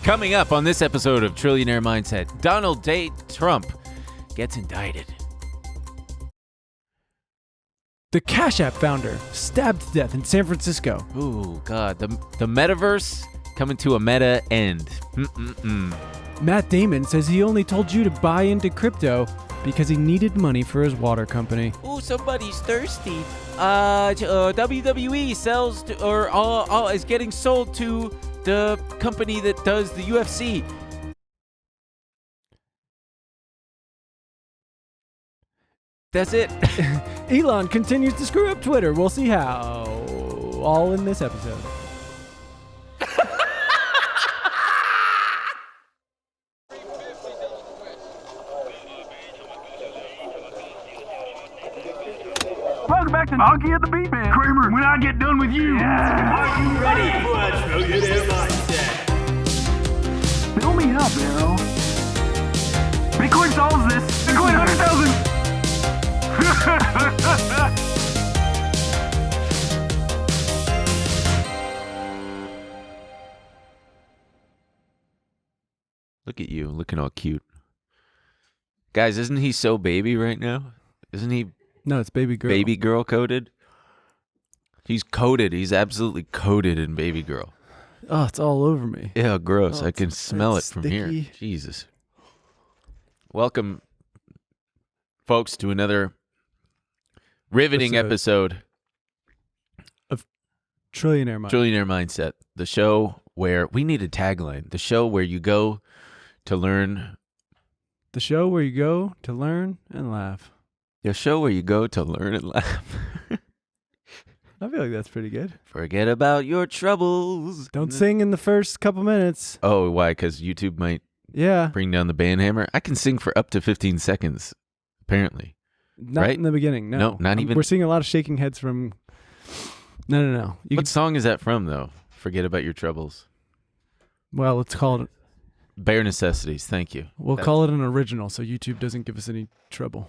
Coming up on this episode of Trillionaire Mindset, Donald J. Trump gets indicted. The CashApp founder stabbed to death in San Francisco. Ooh, God. The Metaverse coming to a meta end. Matt Damon says he only told you to buy into crypto because he needed money for his water company. Ooh, somebody's thirsty. WWE sells to, or is getting sold to the company that does the UFC. That's it. Elon continues to screw up Twitter. We'll see how. All in this episode. Welcome back to Honky at the Beat Man. Kramer, when I get done with you. Yeah. Are you ready for a Trillionaire Mindset? Fill me up, Arrow. Bitcoin solves this. Bitcoin 100,000. Look at you, looking all cute. Guys, isn't he so baby right now? Isn't he No, it's baby girl. baby girl coated? He's coated. He's absolutely coated in baby girl. Oh, it's all over me. Yeah, gross. Oh, I can smell it it's from sticky. here. Jesus. Welcome, folks, to another riveting episode Trillionaire Mindset. Trillionaire Mindset, the show where we need a tagline. The show where you go to learn. The show where you go to learn and laugh. The show where you go to learn and laugh. I feel like that's pretty good. Forget about your troubles. Don't sing in the first couple minutes. Oh, why? Because YouTube might Yeah. bring down the band hammer. I can sing for up to 15 seconds, apparently. Not right? in the beginning. No, not even. We're seeing a lot of shaking heads from. No. What song is that from, though? Forget about your troubles. Well, let's call it. Bare necessities. Thank you. We'll call it an original, so YouTube doesn't give us any trouble.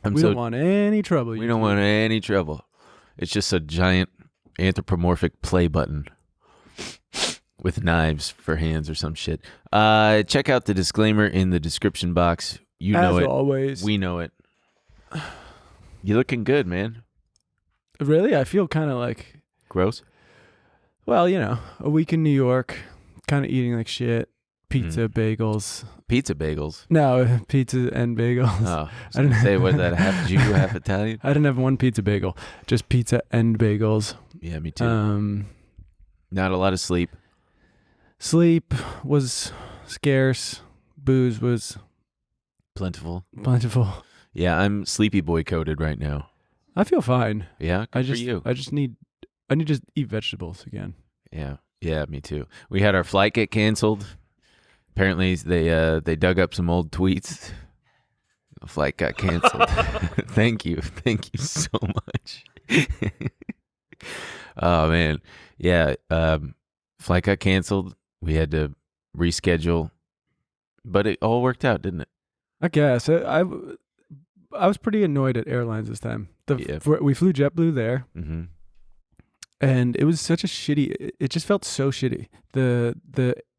We don't want any trouble. We don't want any trouble. It's just a giant anthropomorphic play button with knives for hands or some shit. Check out the disclaimer in the description box. You know As it. always. We know it. You're looking good, man. Really? I feel kind of like. Gross. Well, a week in New York, kind of eating like shit. Pizza, bagels. Pizza bagels. No, pizza and bagels. Oh, I didn't say what that half Jew, half Italian. I didn't have one pizza bagel, just pizza and bagels. Yeah, me too. Not a lot of sleep. Sleep was scarce. Booze was Plentiful. Yeah, I'm sleepy boy coated right now. I feel fine. Yeah, good for you. I need to eat vegetables again. Yeah, me too. We had our flight get canceled. Apparently, they dug up some old tweets. The flight got canceled. Thank you so much. Oh man, yeah. Flight got canceled. We had to reschedule, but it all worked out, didn't it? I guess I was pretty annoyed at airlines this time. We flew JetBlue there, and it was such a shitty. It just felt so shitty.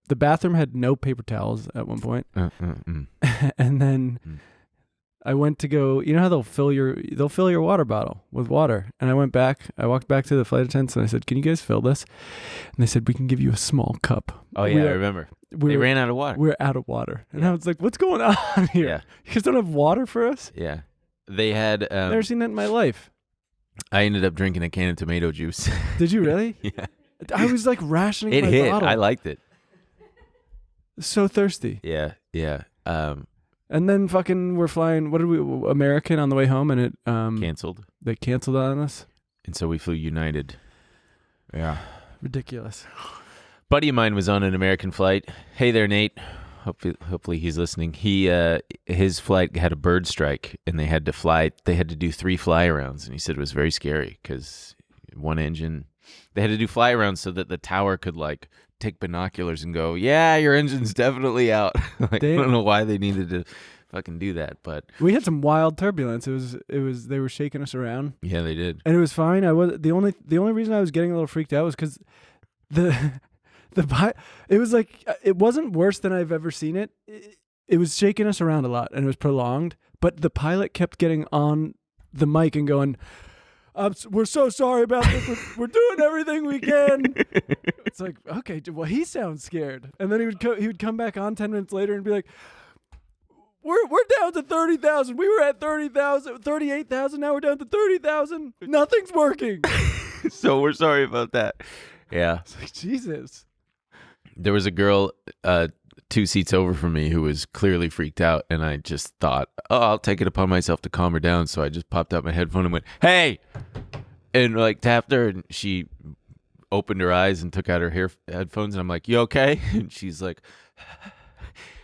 The bathroom had no paper towels at one point. And then I went to go, you know how they'll fill your water bottle with water. And I walked back to the flight attendants and I said, "Can you guys fill this?" And they said, "We can give you a small cup." Oh yeah, I remember. They ran out of water. We're out of water. And I was like, "What's going on here? Yeah. You guys don't have water for us?" Yeah. They had Never seen that in my life. I ended up drinking a can of tomato juice. Did you really? Yeah. I was like rationing my hit. bottle. I liked it. So thirsty. Yeah. And then fucking we're flying, American on the way home, and it Canceled. They canceled on us. And so we flew United. Yeah. Ridiculous. Buddy of mine was on an American flight. Hey there, Nate. Hopefully he's listening. His flight had a bird strike, and they had to do 3 fly-arounds, and he said it was very scary because one engine, they had to do fly-arounds so that the tower could take binoculars and go, yeah, your engine's definitely out. I don't know why they needed to fucking do that, but we had some wild turbulence. It was they were shaking us around. Yeah, they did. And it was fine. The only reason I was getting a little freaked out was because It was like, it wasn't worse than I've ever seen it. It was shaking us around a lot, and it was prolonged. But the pilot kept getting on the mic and going, we're so sorry about this. We're doing everything we can. It's like, okay, well, he sounds scared. And then he would come back on 10 minutes later and be like, we're down to 30,000. We were at 30,000, 38,000. Now we're down to 30,000. Nothing's working. So we're sorry about that. Yeah. It's like, Jesus. There was a girl 2 seats over from me who was clearly freaked out, and I just thought, I'll take it upon myself to calm her down. So I just popped out my headphone and went, "Hey," and like tapped her, and she opened her eyes and took out her headphones, and I'm like, "You okay?" And she's like,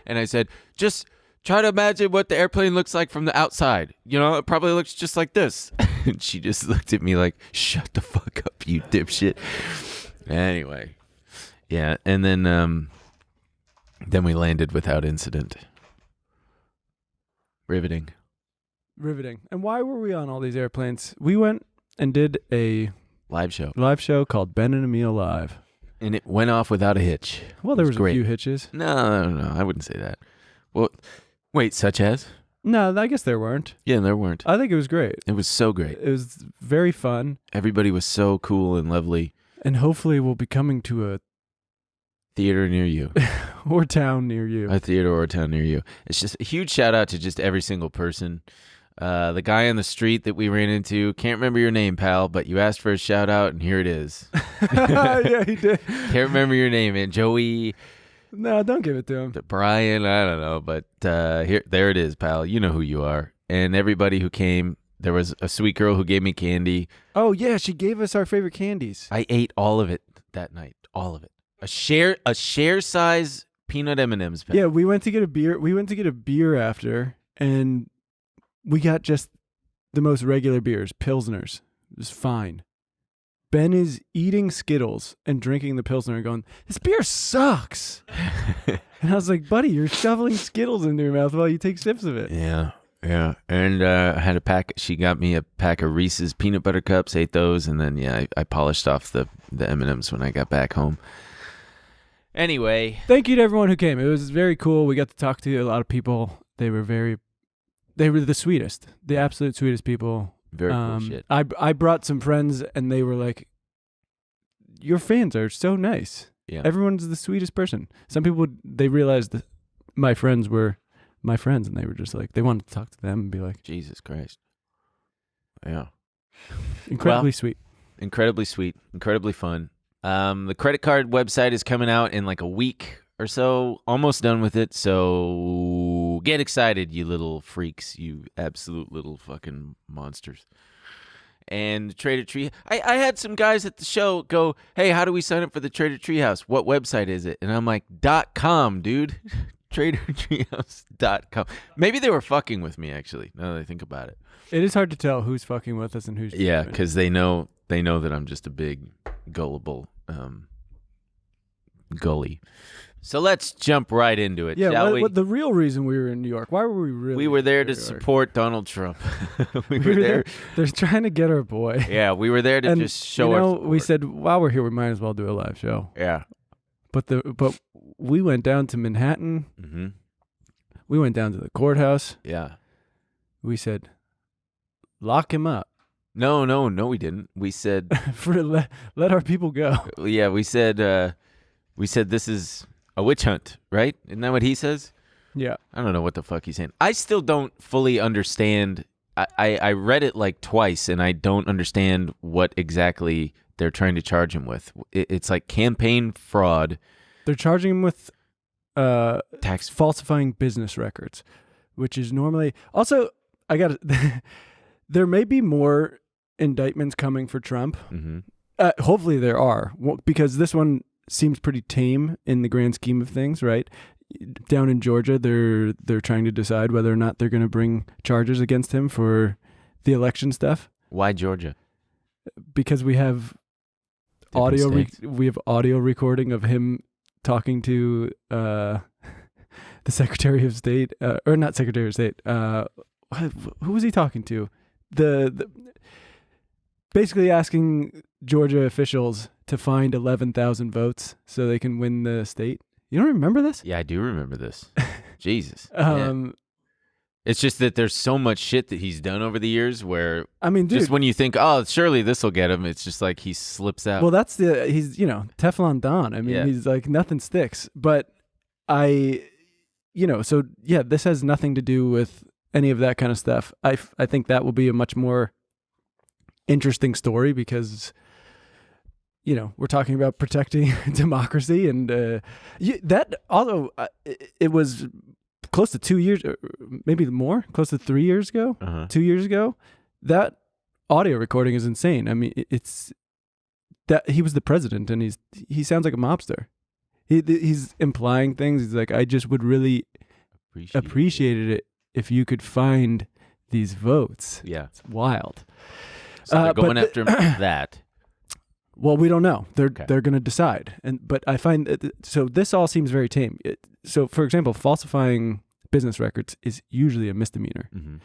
and I said, "Just try to imagine what the airplane looks like from the outside. You know, it probably looks just like this." And she just looked at me like, "Shut the fuck up, you dipshit." Anyway, yeah, and then we landed without incident. Riveting. And why were we on all these airplanes? We went and did a live show called Ben and Emil Live. And it went off without a hitch. Well, there was a few hitches. No, I wouldn't say that. Well, wait, such as? No, I guess there weren't. Yeah, there weren't. I think it was great. It was so great. It was very fun. Everybody was so cool and lovely. And hopefully we'll be coming to a theater near you. Or town near you. A theater or a town near you. It's just a huge shout out to just every single person. The guy on the street that we ran into, can't remember your name, pal, but you asked for a shout out, and here it is. Yeah, he did. Can't remember your name, man. Joey. No, don't give it to him. Brian, I don't know, but there it is, pal. You know who you are. And everybody who came, there was a sweet girl who gave me candy. Oh yeah, she gave us our favorite candies. I ate all of it that night, all of it. A share size peanut M&Ms. Yeah, we went to get a beer. We went to get a beer after, and we got just the most regular beers, Pilsners. It was fine. Ben is eating Skittles and drinking the Pilsner and going, "This beer sucks." And I was like, "Buddy, you're shoveling Skittles into your mouth while you take sips of it." Yeah. And I had a pack. She got me a pack of Reese's peanut butter cups, ate those, and then, I polished off the M&Ms when I got back home. Anyway. Thank you to everyone who came. It was very cool. We got to talk to a lot of people. They were the sweetest, the absolute sweetest people. Very cool shit. I brought some friends, and they were like, "Your fans are so nice. Yeah. Everyone's the sweetest person." Some people, they realized that my friends were my friends, and they were just like, they wanted to talk to them and be like, Jesus Christ. Yeah. Incredibly sweet. Incredibly sweet. Incredibly fun. The credit card website is coming out in like a week or so. Almost done with it. So get excited, you little freaks. You absolute little fucking monsters. And Trader Tree. I had some guys at the show go, "Hey, how do we sign up for the Trader Treehouse? What website is it?" And I'm like, .com, dude. TraderTreehouse.com. Maybe they were fucking with me, actually, now that I think about it. It is hard to tell who's fucking with us and who's Yeah, because they know that I'm just a big, gullible gully. So let's jump right into it, shall we? The real reason we were in New York, why were we really We were there to support Donald Trump. we were there. They're trying to get our boy. Yeah, we were there to just show our support. We said, while we're here, we might as well do a live show. Yeah. But we went down to Manhattan. Mm-hmm. We went down to the courthouse. Yeah. We said, lock him up. No, we didn't. We said let our people go. Yeah, we said this is a witch hunt, right? Isn't that what he says? Yeah. I don't know what the fuck he's saying. I still don't fully understand. I read it like twice, and I don't understand what exactly they're trying to charge him with. It's like campaign fraud. They're charging him with tax falsifying business records, which is normally also there may be more indictments coming for Trump. Mm-hmm. Hopefully there are, because this one seems pretty tame in the grand scheme of things, right? Down in Georgia, they're trying to decide whether or not they're going to bring charges against him for the election stuff. Why Georgia? Because we have audio recording of him talking to the Secretary of State, or not Secretary of State. Who was he talking to? The basically asking Georgia officials to find 11,000 votes so they can win the state. You don't remember this? Yeah, I do remember this. Jesus. Yeah. It's just that there's so much shit that he's done over the years where, I mean, dude, just when you think, oh, surely this will get him, it's just like he slips out. Well, he's, Teflon Don. I mean, he's like, nothing sticks. But so yeah, this has nothing to do with any of that kind of stuff. I think that will be a much more interesting story because, we're talking about protecting democracy and although it was close to 2 years, maybe more, close to 3 years ago, 2 years ago, that audio recording is insane. I mean, it's that he was the president and he sounds like a mobster. He's implying things. He's like, I just would really appreciate it if you could find these votes. Yeah. It's wild. So they're going after him for that. Well, we don't know. They're going to decide. But I find so this all seems very tame. So, for example, falsifying business records is usually a misdemeanor. Mm-hmm.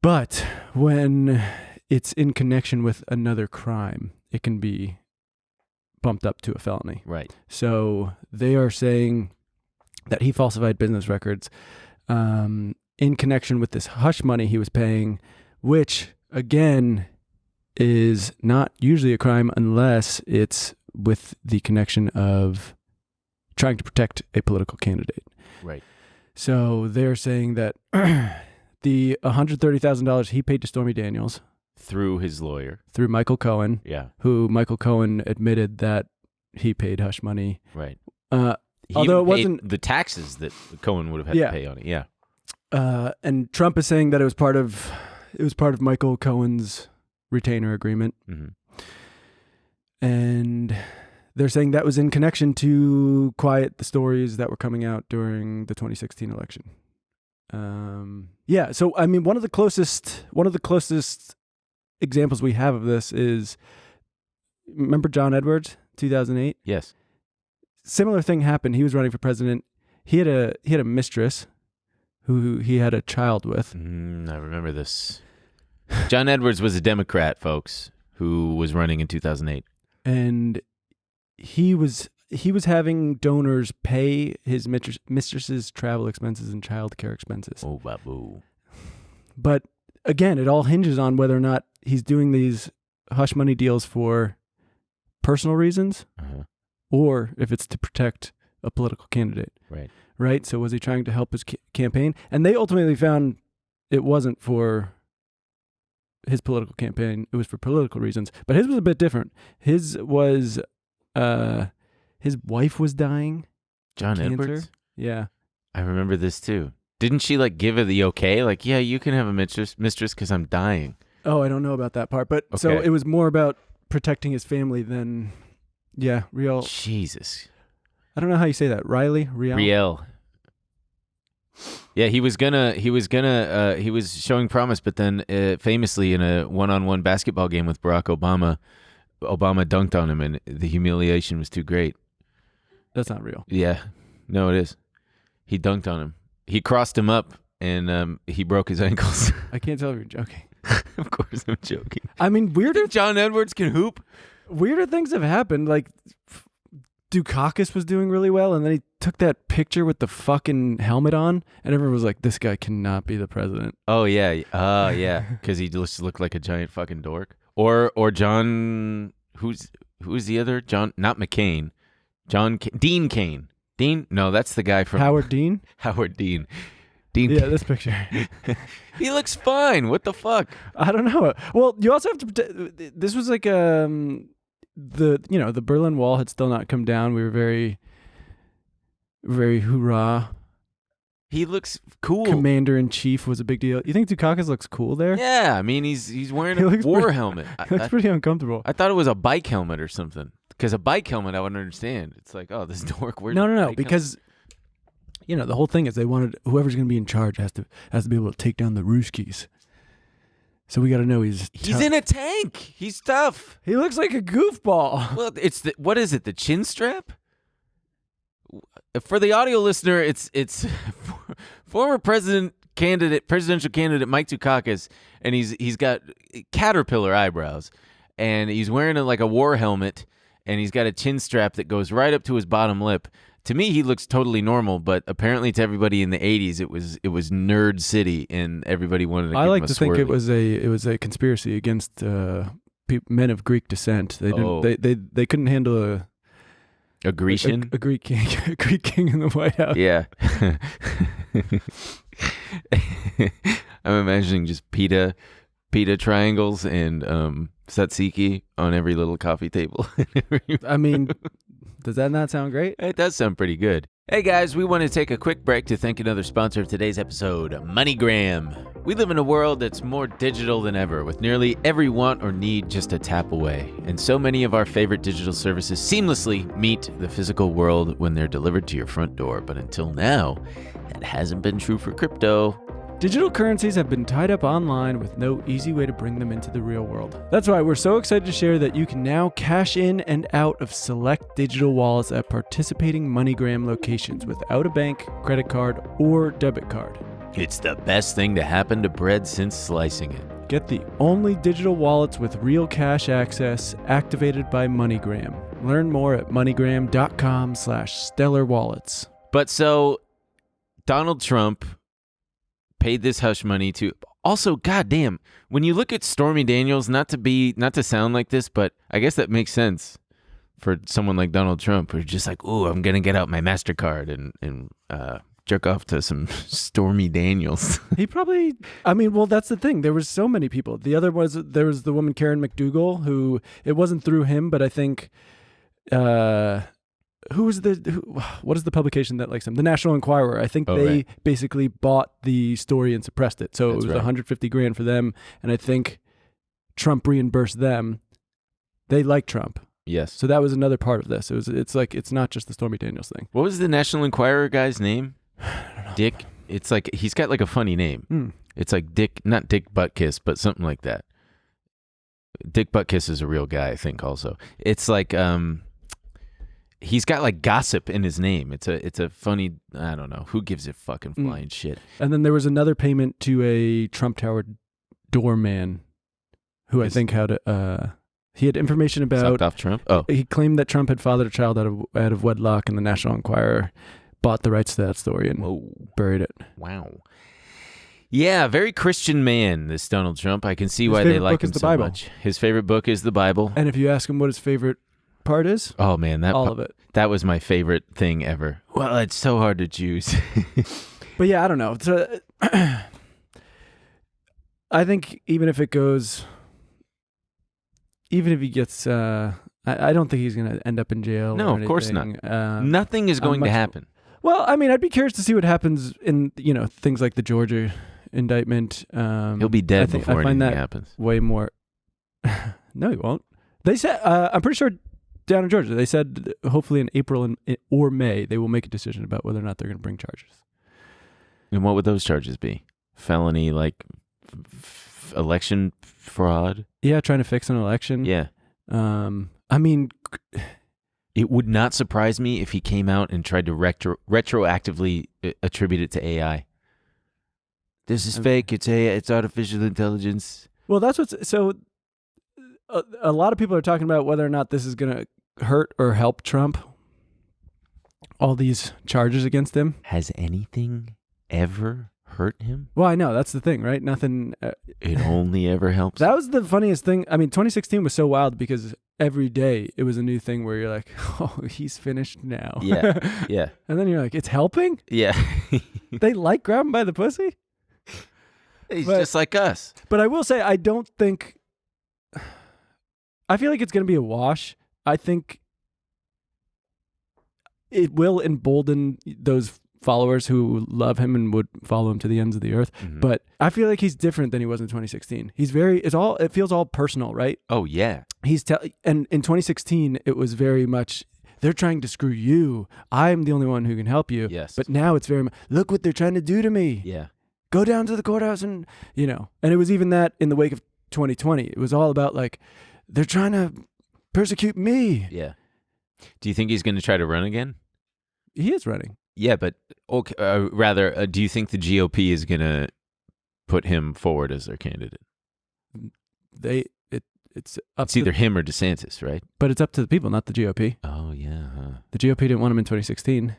But when it's in connection with another crime, it can be bumped up to a felony. Right. So they are saying that he falsified business records in connection with this hush money he was paying, which, again, is not usually a crime unless it's with the connection of trying to protect a political candidate. Right. So they're saying that the $130,000 he paid to Stormy Daniels through his lawyer, through Michael Cohen, who Michael Cohen admitted that he paid hush money. Right. Although it wasn't the taxes that Cohen would have had to pay on it. Yeah. And Trump is saying that it was part of Michael Cohen's retainer agreement. Mm-hmm. And they're saying that was in connection to quiet the stories that were coming out during the 2016 election. So I mean, one of the closest examples we have of this is, remember John Edwards, 2008? Yes. Similar thing happened. He was running for president. He had a mistress who he had a child with. I remember this. John Edwards was a Democrat, folks, who was running in 2008. And he was having donors pay his mistress's travel expenses and child care expenses. Oh, babu. But again, it all hinges on whether or not he's doing these hush money deals for personal reasons or if it's to protect a political candidate. Right? So was he trying to help his campaign? And they ultimately found it wasn't for his political campaign. It was for political reasons. But his was a bit different. His was his wife was dying. John cancer. Edwards? Yeah. I remember this too. Didn't she give her the okay? Yeah, you can have a mistress because I'm dying. Oh, I don't know about that part. But so it was more about protecting his family than, real. Jesus. I don't know how you say that. Riel. Yeah, he was showing promise, but then famously in a one-on-one basketball game with Barack Obama dunked on him, and the humiliation was too great. That's not real. Yeah, no, it is. He dunked on him. He crossed him up, and he broke his ankles. I can't tell if you're joking. Of course, I'm joking. I mean, John Edwards can hoop. Weirder things have happened. Dukakis was doing really well, and then he took that picture with the fucking helmet on, and everyone was like, this guy cannot be the president. Oh, yeah. Yeah. Because he just looked like a giant fucking dork. Or John, who's the other? John, not McCain. Dean Cain. Dean? No, that's the guy from... Howard Dean? Howard Dean. Yeah, this picture. He looks fine. What the fuck? I don't know. Well, you also have to... This was the Berlin Wall had still not come down. We were very, very hoorah. He looks cool. Commander-in-Chief was a big deal. You think Dukakis looks cool there? Yeah, I mean he's wearing a war helmet. He looks pretty uncomfortable. I thought it was a bike helmet or something. Because a bike helmet I wouldn't understand. It's like, oh, this dork wears No, because the whole thing is they wanted whoever's going to be in charge has to be able to take down the Ruskies. So we got to know he's in a tank. He's tough. He looks like a goofball. Well, it's what is it? The chin strap? For the audio listener, it's former presidential candidate Mike Dukakis, and he's got caterpillar eyebrows, and he's wearing like a war helmet, and he's got a chin strap that goes right up to his bottom lip. To me, he looks totally normal, but apparently to everybody in the 80s, it was nerd city, and everybody wanted to give him a swirly. I like to think it was a conspiracy against men of Greek descent. They didn't. They couldn't handle a Grecian, a Greek king, a Greek king in the White House. Yeah. I'm imagining just pita triangles and tzatziki on every little coffee table. I mean, does that not sound great? It does sound pretty good. Hey guys, we want to take a quick break to thank another sponsor of today's episode, MoneyGram. We live in a world that's more digital than ever, with nearly every want or need just a tap away. And so many of our favorite digital services seamlessly meet the physical world when they're delivered to your front door. But until now, that hasn't been true for crypto. Digital currencies have been tied up online with no easy way to bring them into the real world. That's why we're so excited to share that you can now cash in and out of select digital wallets at participating MoneyGram locations without a bank, credit card, or debit card. It's the best thing to happen to bread since slicing it. Get the only digital wallets with real cash access activated by MoneyGram. Learn more at moneygram.com/stellarwallets. But so, Donald Trump paid this hush money to. Also, goddamn, when you look at Stormy Daniels, not to sound like this, but I guess that makes sense for someone like Donald Trump, who's just like, ooh, I'm gonna get out my MasterCard and jerk off to some Stormy Daniels. He probably. I mean, well, that's the thing. There was so many people. There was the woman Karen McDougal, who it wasn't through him, but I think. What is the publication that likes him? The National Enquirer. I think they basically bought the story and suppressed it. So it was $150,000 for them, and I think Trump reimbursed them. They like Trump. Yes. So that was another part of this. It's not just the Stormy Daniels thing. What was the National Enquirer guy's name? I don't know. Dick. It's like he's got like a funny name. It's like Dick, not Dick Buttkiss, but something like that. Dick Buttkiss is a real guy, I think. Also, it's like he's got like gossip in his name. It's a funny. I don't know who gives a fucking flying shit. And then there was another payment to a Trump Tower doorman, who I think had he had information about sucked off Trump. Oh, he claimed that Trump had fathered a child out of wedlock, and the National Enquirer bought the rights to that story and buried it. Wow. Yeah, very Christian man, this Donald Trump. I can see why they like him so much. His favorite book is the Bible. And if you ask him what his favorite part is, oh man, all of it. That was my favorite thing ever. Well, it's so hard to choose. But yeah, I don't know. So, I think even if he gets, I don't think he's going to end up in jail. No, of course not. Nothing is going to happen. Well, I mean, I'd be curious to see what happens in things like the Georgia indictment. He'll be dead before anything happens. Way more. No, he won't. They said, I'm pretty sure down in Georgia, they said hopefully in April or May, they will make a decision about whether or not they're going to bring charges. And what would those charges be? Felony, like election fraud? Yeah, trying to fix an election. Yeah. I mean, it would not surprise me if he came out and tried to retroactively attribute it to AI. This is fake. It's AI. It's artificial intelligence. Well, that's what's so. A lot of people are talking about whether or not this is going to hurt or help Trump. All these charges against him. Has anything ever hurt him? Well, I know. That's the thing, right? Nothing. It only ever helps. That was the funniest thing. I mean, 2016 was so wild because every day it was a new thing where you're like, oh, he's finished now. Yeah. Yeah. And then you're like, it's helping? Yeah. They like grabbing by the pussy? He's just like us. But I will say, I feel like it's going to be a wash. I think it will embolden those followers who love him and would follow him to the ends of the earth. Mm-hmm. But I feel like he's different than he was in 2016. It feels all personal, right? Oh yeah. And in 2016, it was very much, they're trying to screw you. I'm the only one who can help you. Yes. But now it's very much, look what they're trying to do to me. Yeah. Go down to the courthouse and it was even that in the wake of 2020. It was all about like, they're trying to persecute me. Yeah. Do you think he's going to try to run again? He is running. Yeah, but okay, do you think the GOP is going to put him forward as their candidate? It it's up. It's either him or DeSantis, right? But it's up to the people, not the GOP. Oh yeah. Huh. The GOP didn't want him in 2016.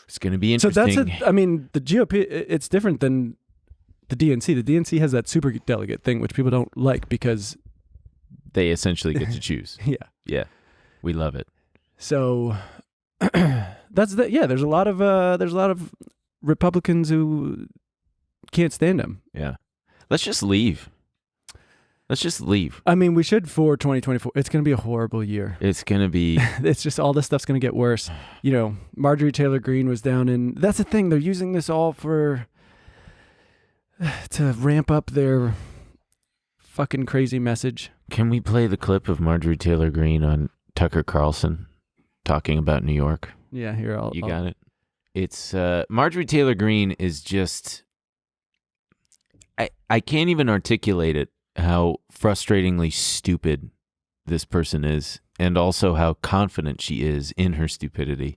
It's going to be interesting. So that's I mean, the GOP. It's different than the DNC. The DNC has that super delegate thing, which people don't like because they essentially get to choose. Yeah. Yeah. We love it. So yeah, there's a lot of Republicans who can't stand him. Yeah. Let's just leave. I mean, we should for 2024. It's going to be a horrible year. It's going to be. It's just all this stuff's going to get worse. You know, Marjorie Taylor Greene was down in. That's the thing. They're using this all to ramp up their fucking crazy message. Can we play the clip of Marjorie Taylor Greene on Tucker Carlson talking about New York? Yeah, here I'll. You got it. It's Marjorie Taylor Greene is just. I can't even articulate it. How frustratingly stupid this person is, and also how confident she is in her stupidity.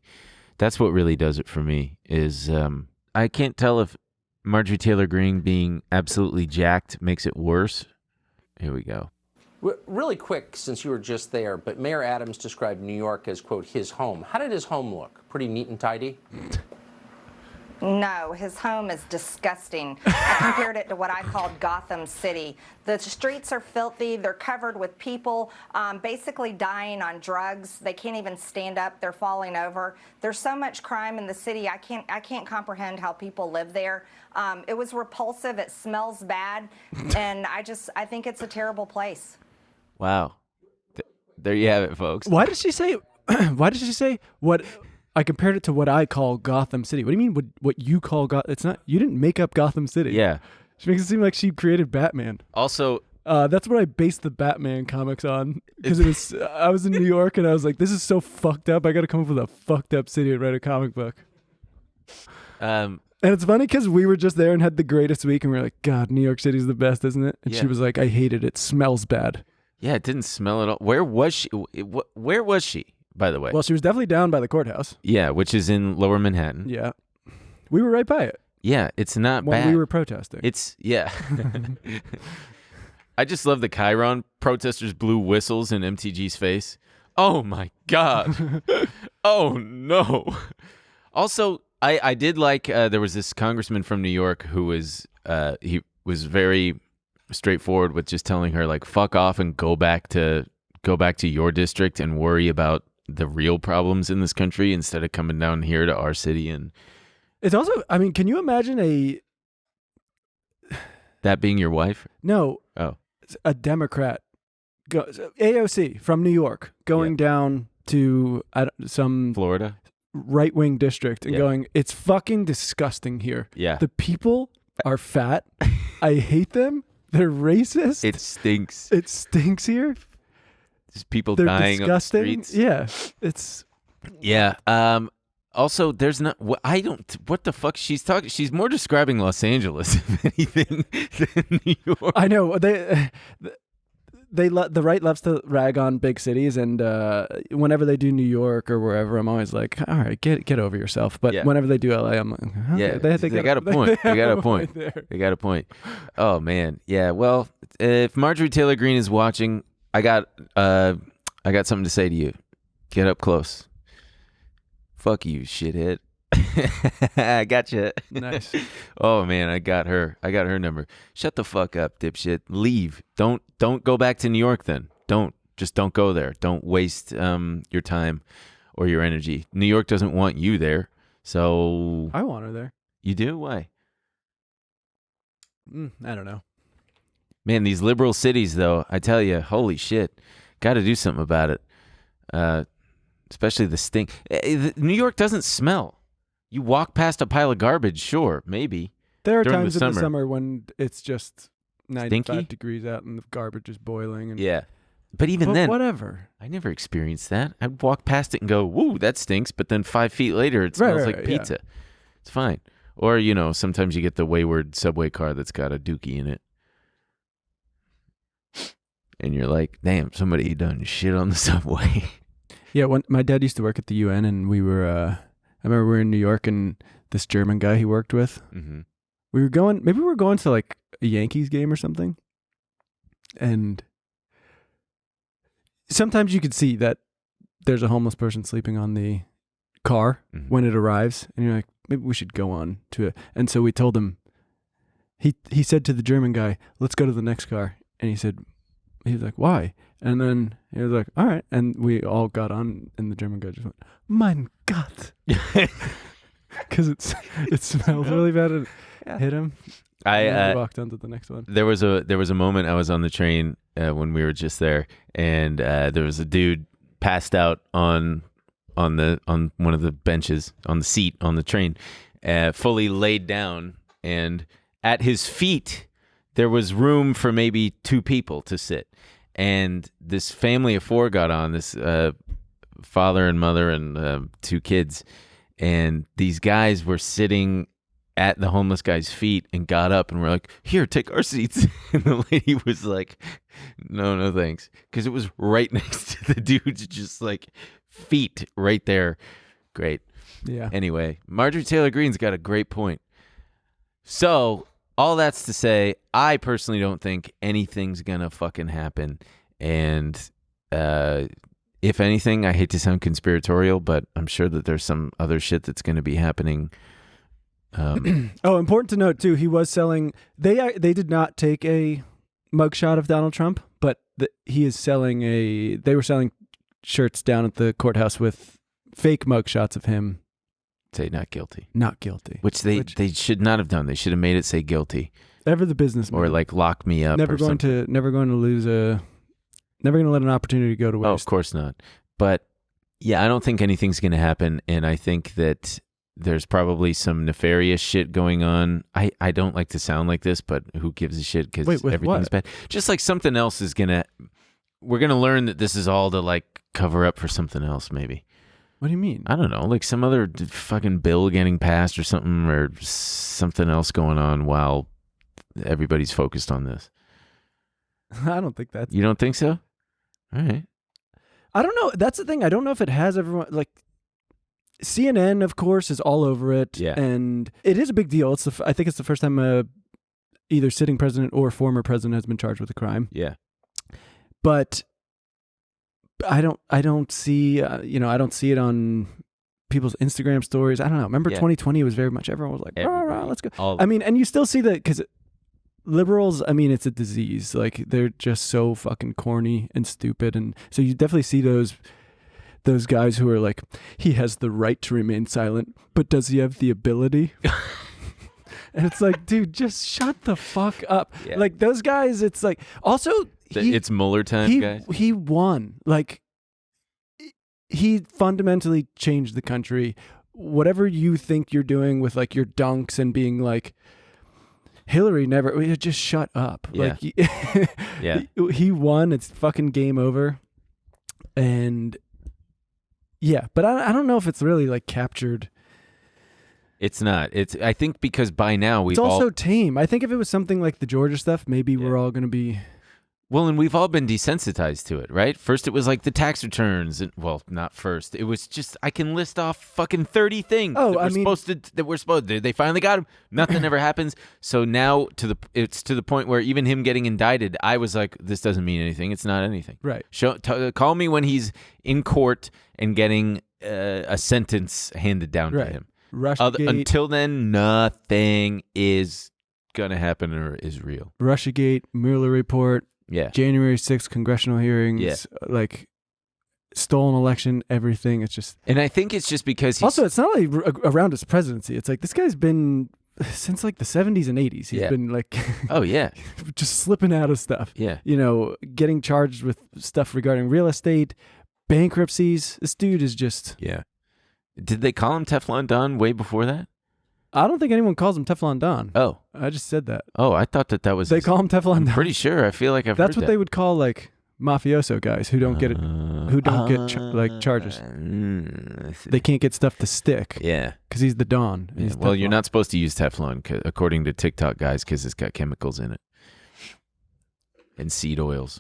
That's what really does it for me, is I can't tell if Marjorie Taylor Greene being absolutely jacked makes it worse. Here we go. Really quick, since you were just there, but Mayor Adams described New York as, quote, his home. How did his home look? Pretty neat and tidy? No, his home is disgusting. I compared it to what I called Gotham City. The streets are filthy. They're covered with people basically dying on drugs. They can't even stand up. They're falling over. There's so much crime in the city. I can't comprehend how people live there. It was repulsive. It smells bad. And I think it's a terrible place. Wow. There you have it, folks. Why did she say what? I compared it to what I call Gotham City. What do you mean what you call Gotham? It's not, you didn't make up Gotham City. Yeah. She makes it seem like she created Batman. Also, that's what I based the Batman comics on, because I was in New York and I was like, this is so fucked up. I got to come up with a fucked up city and write a comic book. And it's funny because we were just there and had the greatest week and we were like, God, New York City's the best, isn't it? And she was like, I hate it. It smells bad. Yeah, it didn't smell at all. Where was she? Where was she? By the way. Well, she was definitely down by the courthouse. Yeah, which is in Lower Manhattan. Yeah. We were right by it. Yeah, it's not when bad. We were protesting. Yeah. I just love the Chiron protesters blew whistles in MTG's face. Oh my God. Oh no. Also, I did like, there was this congressman from New York who was, he was very straightforward with just telling her, like, fuck off and go back to your district and worry about the real problems in this country instead of coming down here to our city. And it's also, I mean, can you imagine that being your wife? No. Oh. A Democrat, AOC from New York, going down to some Florida right-wing district and going, it's fucking disgusting here. Yeah. The people are fat. I hate them. They're racist. It stinks. It stinks here. There's people They're dying disgusting. on the streets. Yeah. It's. Yeah. Also, there's not. What the fuck? She's talking. She's more describing Los Angeles, if anything, than New York. I know the right loves to rag on big cities, and whenever they do New York or wherever, I'm always like, all right, get over yourself. But whenever they do LA, I'm like, huh? Yeah, they got a point. They got a point. They got a point. Oh man, yeah. Well, if Marjorie Taylor Greene is watching, I got something to say to you. Get up close. Fuck you, shithead. I got you. Nice. Oh man, I got her number. Shut the fuck up, dipshit. Leave. Don't go back to New York then. Don't go there. Don't waste your time or your energy. New York doesn't want you there. So I want her there. You do? Why? I don't know. Man, these liberal cities though, I tell you, holy shit. Got to do something about it. Especially the stink. New York doesn't smell. You walk past a pile of garbage, sure, maybe. There are times in the summer when it's just 95 Stinky? degrees out and the garbage is boiling. And, yeah. But even then, whatever. I never experienced that. I'd walk past it and go, woo, that stinks. But then 5 feet later, it smells like pizza. Yeah. It's fine. Or, sometimes you get the wayward subway car that's got a dookie in it. And you're like, damn, somebody done shit on the subway. Yeah, when my dad used to work at the UN, and we were, I remember we were in New York, and this German guy he worked with, we were going to like a Yankees game or something, And sometimes you could see that there's a homeless person sleeping on the car when it arrives, and you're like, maybe we should go on to it. And so we told him, he said to the German guy, let's go to the next car. And he was like, why? And then he was like, all right. And we all got on, and the German guy just went, mein Gott. Because it smelled really bad and hit him. I walked on to the next one. There was a moment I was on the train when we were just there, and there was a dude passed out on one of the benches on the seat on the train, fully laid down, and at his feet there was room for maybe 2 people to sit. And this family of 4 got on, this father and mother and 2 kids, and these guys were sitting at the homeless guy's feet and got up and were like, here, take our seats. And the lady was like, no thanks, because it was right next to the dude's just like feet right there. Great. Yeah. Anyway, Marjorie Taylor Greene's got a great point. So all that's to say, I personally don't think anything's gonna fucking happen. And if anything, I hate to sound conspiratorial, but I'm sure that there's some other shit that's gonna be happening. Important to note too, he was selling. They did not take a mugshot of Donald Trump, but he is selling They were selling shirts down at the courthouse with fake mugshots of him. Say not guilty. Not guilty. Which they should not have done. They should have made it say guilty. Ever the businessman. Or like lock me up. Never going to let an opportunity go to waste. Oh, of course not. But yeah, I don't think anything's going to happen, and I think that there's probably some nefarious shit going on. I don't like to sound like this, but who gives a shit, because everything's bad. Just like something else is we're going to learn that this is all to like cover up for something else, maybe. What do you mean? I don't know, like some other fucking bill getting passed or something else going on while everybody's focused on this. I don't think that's... You don't think so? All right. I don't know. That's the thing. I don't know if it has everyone... Like, CNN, of course, is all over it. Yeah. And it is a big deal. I think it's the first time either sitting president or former president has been charged with a crime. Yeah. But I don't see, I don't see it on people's Instagram stories. I don't know. Remember 2020 was very much, everyone was like, rah, let's go. And you still see that, because liberals, it's a disease. Like, they're just so fucking corny and stupid. And so you definitely see those guys who are like, he has the right to remain silent, but does he have the ability? And it's like, dude, just shut the fuck up. Yeah. Like, those guys, it's like, also... it's Mueller time, guys. He won. Like, he fundamentally changed the country. Whatever you think you're doing with like your dunks and being like, Hillary never, just shut up. Yeah. Like, he won. It's fucking game over. And yeah, but I don't know if it's really like captured. It's not. I think because by now it's also tame. I think if it was something like the Georgia stuff, maybe we're all going to be... Well, and we've all been desensitized to it, right? First it was like the tax returns. Well, not first. It was just, I can list off fucking 30 things that we're supposed to. They finally got him. Nothing ever happens. So now it's to the point where even him getting indicted, I was like, this doesn't mean anything. It's not anything. Right. Call me when he's in court and getting a sentence handed down to him. Until then, nothing is going to happen or is real. Russiagate, Mueller report. Yeah. January 6th congressional hearings, like stolen election, everything. It's just... And I think it's just because also, it's not like around his presidency. It's like this guy's been, since like the 70s and 80s, he's been like... Oh, yeah. just slipping out of stuff. Yeah. Getting charged with stuff regarding real estate, bankruptcies. This dude is just... Yeah. Did they call him Teflon Don way before that? I don't think anyone calls him Teflon Don. Oh. I just said that. Oh, I thought that was... They call him Teflon Don. I'm pretty sure. I feel like I've That's heard what they would call, like, mafioso guys who don't get it, charges. They can't get stuff to stick. Yeah. Because he's the Don. Yeah. Well, you're not supposed to use Teflon, according to TikTok guys, because it's got chemicals in it. And seed oils.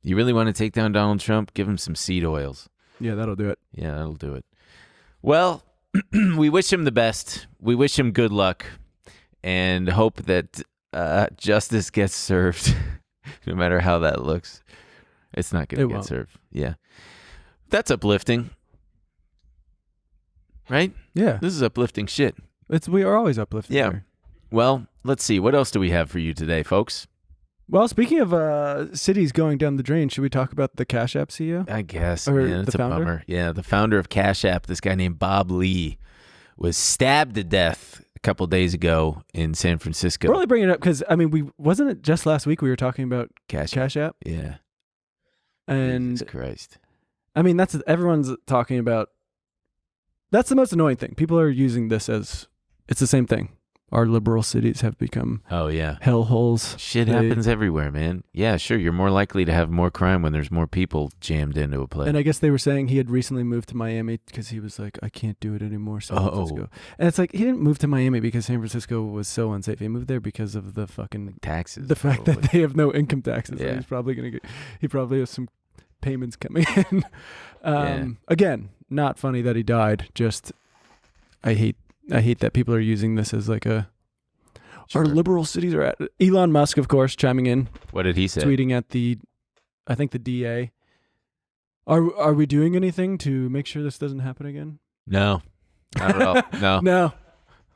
You really want to take down Donald Trump? Give him some seed oils. Yeah, that'll do it. Yeah, that'll do it. Well, we wish him the best. We wish him good luck and hope that justice gets served, no matter how that looks. It's not going to get served. Yeah. That's uplifting. Right? Yeah. This is uplifting shit. We are always uplifting. Yeah. Here. Well, let's see. What else do we have for you today, folks? Well, speaking of cities going down the drain, should we talk about the CashApp CEO? I guess. Or man, it's the founder? a bummer. Yeah, the founder of CashApp, this guy named Bob Lee, was stabbed to death a couple days ago in San Francisco. We're only bringing it up because, I mean, wasn't it just last week we were talking about CashApp? Yeah. And Jesus Christ. I mean, everyone's talking about. That's the most annoying thing. People are using this as it's the same thing. Our liberal cities have become hellholes. Shit happens everywhere, man. Yeah, sure. You're more likely to have more crime when there's more people jammed into a place. And I guess they were saying he had recently moved to Miami because he was like, I can't do it anymore. San Francisco. And it's like, he didn't move to Miami because San Francisco was so unsafe. He moved there because of the fucking taxes. The fact that they have no income taxes. Yeah. So he's probably going to he probably has some payments coming in. Again, not funny that he died. Just, I hate that people are using this as like our liberal cities are at. Elon Musk, of course, chiming in. What did he say? Tweeting at the DA. Are we doing anything to make sure this doesn't happen again? No, not at all.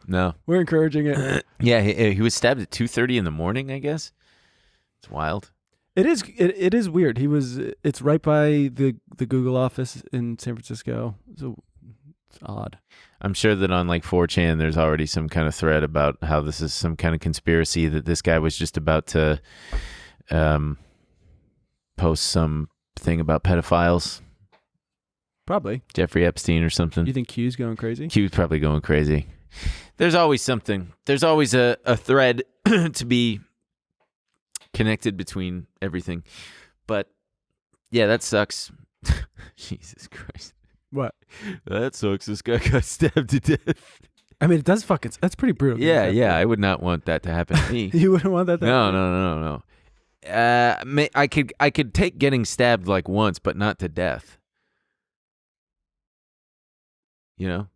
No. We're encouraging it. Yeah, he was stabbed at 2:30 in the morning, I guess. It's wild. It is weird. It's right by the Google office in San Francisco. So it's odd. I'm sure that on like 4chan, there's already some kind of thread about how this is some kind of conspiracy that this guy was just about to post some thing about pedophiles. Probably. Jeffrey Epstein or something. You think Q's going crazy? Q's probably going crazy. There's always something. There's always a thread to be connected between everything. But yeah, that sucks. Jesus Christ. What? That sucks. This guy got stabbed to death. I mean, it does that's pretty brutal. Yeah. I would not want that to happen to me. You wouldn't want that to happen? No. I could take getting stabbed like once, but not to death. You know?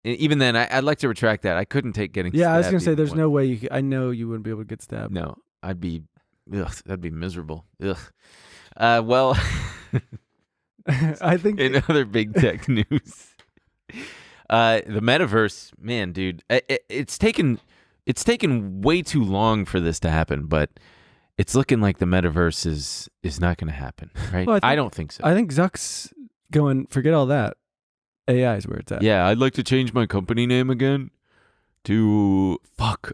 Even then, I'd like to retract that. I couldn't take getting stabbed. Yeah, I was going to say, there's once. no way I know you wouldn't be able to get stabbed. No, that'd be miserable. Ugh. Well, I think in other big tech news, the Metaverse, man, dude, it's taken way too long for this to happen, but it's looking like the Metaverse is not going to happen, right? Well, I don't think so. I think Zuck's going, forget all that. AI is where it's at. Yeah, I'd like to change my company name again to fuck.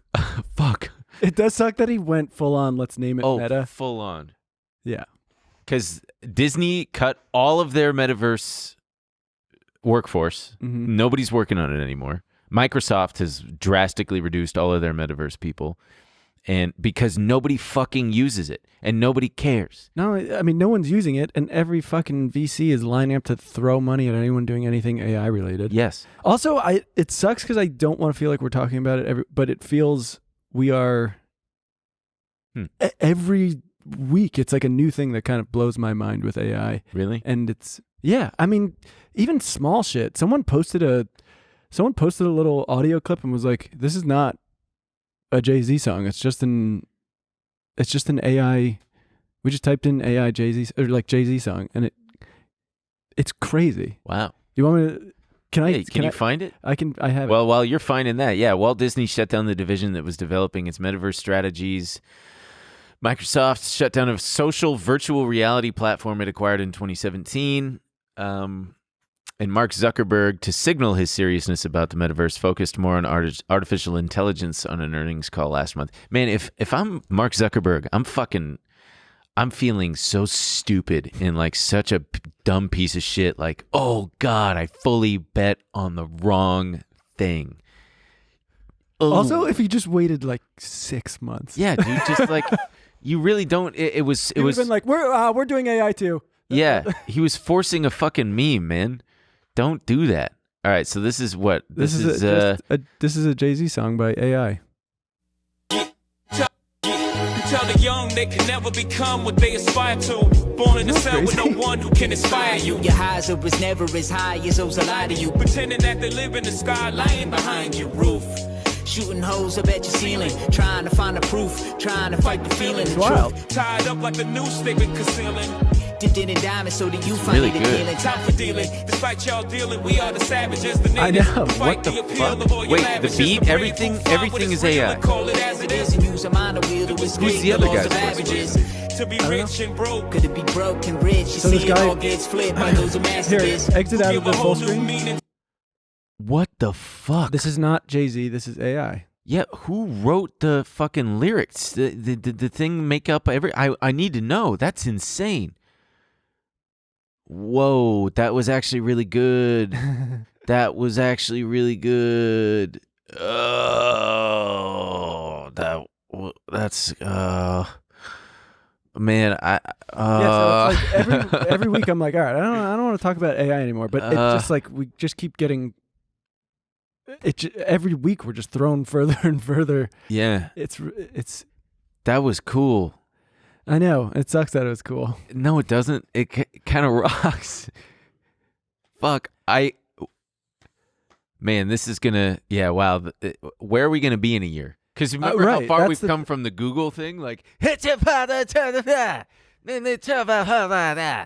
It does suck that he went full on, let's name it Meta. Full on. Yeah. Because Disney cut all of their Metaverse workforce. Mm-hmm. Nobody's working on it anymore. Microsoft has drastically reduced all of their Metaverse people. And because nobody fucking uses it and nobody cares. No, I mean, no one's using it, and every fucking VC is lining up to throw money at anyone doing anything AI related. Yes. Also, it sucks because I don't want to feel like we're talking about it, but it feels we are every week. It's like a new thing that kind of blows my mind with AI. Really? And I mean, even small shit. Someone posted a little audio clip and was like, "This is not a Jay-Z song. It's just an AI. We just typed in AI Jay-Z or like Jay-Z song, and it's crazy." Wow. You want me to? Can you find it? I have it. Well, while you're finding that, yeah, Walt Disney shut down the division that was developing its metaverse strategies. Microsoft shut down a social virtual reality platform it acquired in 2017. And Mark Zuckerberg, to signal his seriousness about the metaverse, focused more on artificial intelligence on an earnings call last month. Man, if I'm Mark Zuckerberg, I'm feeling so stupid and like such a dumb piece of shit. Like, oh God, I fully bet on the wrong thing. Oh. Also, if you just waited like 6 months. Yeah, dude, just like you really don't. It was been like we're doing AI too. Yeah, he was forcing a fucking meme, man. Don't do that. All right, so this is what this is. This is a Jay-Z song by AI. Tell the young they can never become what they aspire to. Born in a cell with no one who can inspire you. Your highs are was never as high as those that lie to you. Pretending that they live in the sky, lying behind your roof. Shooting holes up at your ceiling, trying to find the proof, trying to fight the feeling. It's wild. Tied up like the news they've been concealing. Dipped in diamonds so that you find really the good. dealing. Time for dealing. Despite y'all dealing, we are the savages. The I natives. know. Fight What the appeal fuck? of all your Wait, the lavishes. beat, The everything- brain everything what is it's real AI. and call it as it is. And use a mind to wheel to escape Who's the other laws guy's of voice? averages. To be rich and broke. Could it be broke and rich? You So see this it guy- all gets flipped by those who master Here, this. exit out of Give the a full whole new screen. meaning. What the fuck? This is not Jay-Z. This is AI. Yeah, who wrote the fucking lyrics? The thing make up every... I need to know. That's insane. Whoa, that was actually really good. That was actually really good. Oh, that's man, Yeah, so it's like every week I'm like, all right, I don't want to talk about AI anymore. But it's just like we just keep getting every week we're just thrown further and further. yeah, It's that was cool. I know it sucks that it was cool. No, it doesn't. It kind of rocks. Fuck, man, this is gonna. Yeah, wow. Where are we gonna be in a year? Because remember how right, far that's we've the- come from the Google thing? Like, I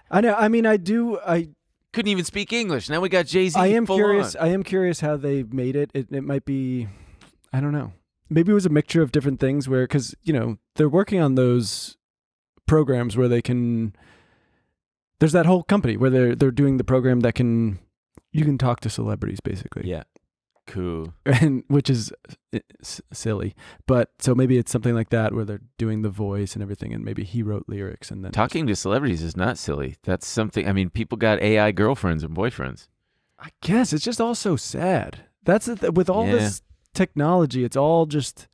I know. I mean, I couldn't even speak English. Now we got Jay-Z. I am full curious. on. I am curious how they made it. It might be, I don't know. Maybe it was a mixture of different things. Where because they're working on those programs where they can. There's that whole company where they're doing the program that you can talk to celebrities basically. Yeah, cool. And which is silly, but so maybe it's something like that where they're doing the voice and everything, and maybe he wrote lyrics and then Talking to celebrities is not silly. That's something. I mean, people got AI girlfriends and boyfriends. I guess it's just all so sad. That's with all Yeah. this technology, it's all just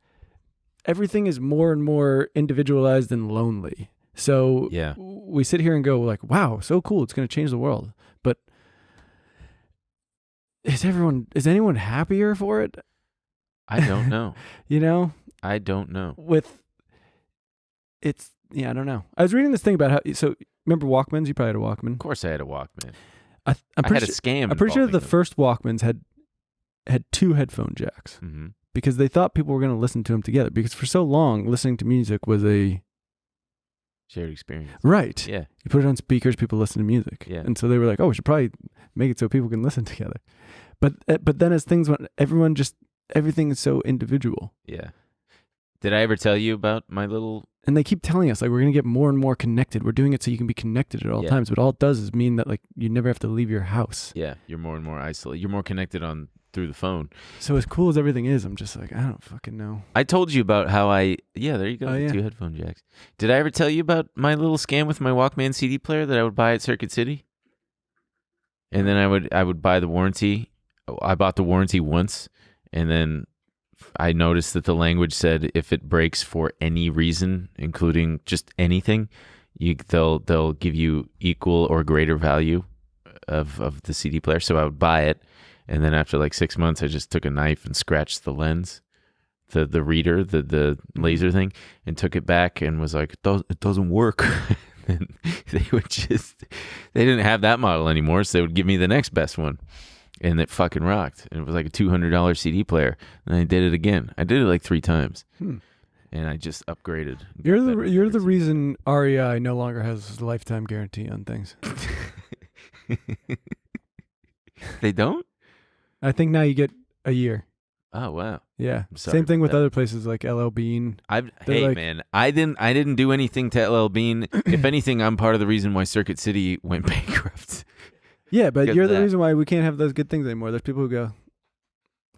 everything is more and more individualized and lonely. So Yeah. we sit here and go like, "Wow, so cool! It's going to change the world." But is anyone happier for it? I don't know. I don't know. I don't know. I was reading this thing about how. So remember Walkmans? You probably had a Walkman. Of course, I had a Walkman. I'm I pretty had a sure, scam. I'm pretty sure the involving them. first Walkmans had two headphone jacks Mhm. because they thought people were going to listen to them together. Because for so long, listening to music was a Shared experience. right. Yeah. You put it on speakers, people listen to music. Yeah. And so they were like, "Oh, we should probably make it so people can listen together." But then as things went, everything is so individual. Yeah. Did I ever tell you about my little... And they keep telling us like we're going to get more and more connected. We're doing it so you can be connected at all Yeah. times. But all it does is mean that like you never have to leave your house. Yeah, you're more and more isolated. You're more connected through the phone. So as cool as everything is, I'm just like, I don't fucking know. I told you about how yeah, there you go, Oh, the yeah. 2 headphone jacks. Did I ever tell you about my little scam with my Walkman CD player that I would buy at Circuit City? And then I would buy the warranty. I bought the warranty once, and then I noticed that the language said if it breaks for any reason, including just anything, they'll give you equal or greater value of the CD player. So I would buy it, and then after like 6 months, I just took a knife and scratched the lens, the reader, the laser thing, and took it back and was like, it doesn't work. And they didn't have that model anymore, so they would give me the next best one. And it fucking rocked. And it was like a $200 CD player. And I did it again. I did it like 3 times. And I just upgraded. You're the reason REI no longer has a lifetime guarantee on things. They don't? I think now you get a year. Oh wow. Yeah. I'm sorry Same thing about with that. other places like LL Bean. Hey like- man, I didn't do anything to LL Bean. If anything, I'm part of the reason why Circuit City went bankrupt. Yeah, but Because you're of the that. reason why we can't have those good things anymore. There's people who go,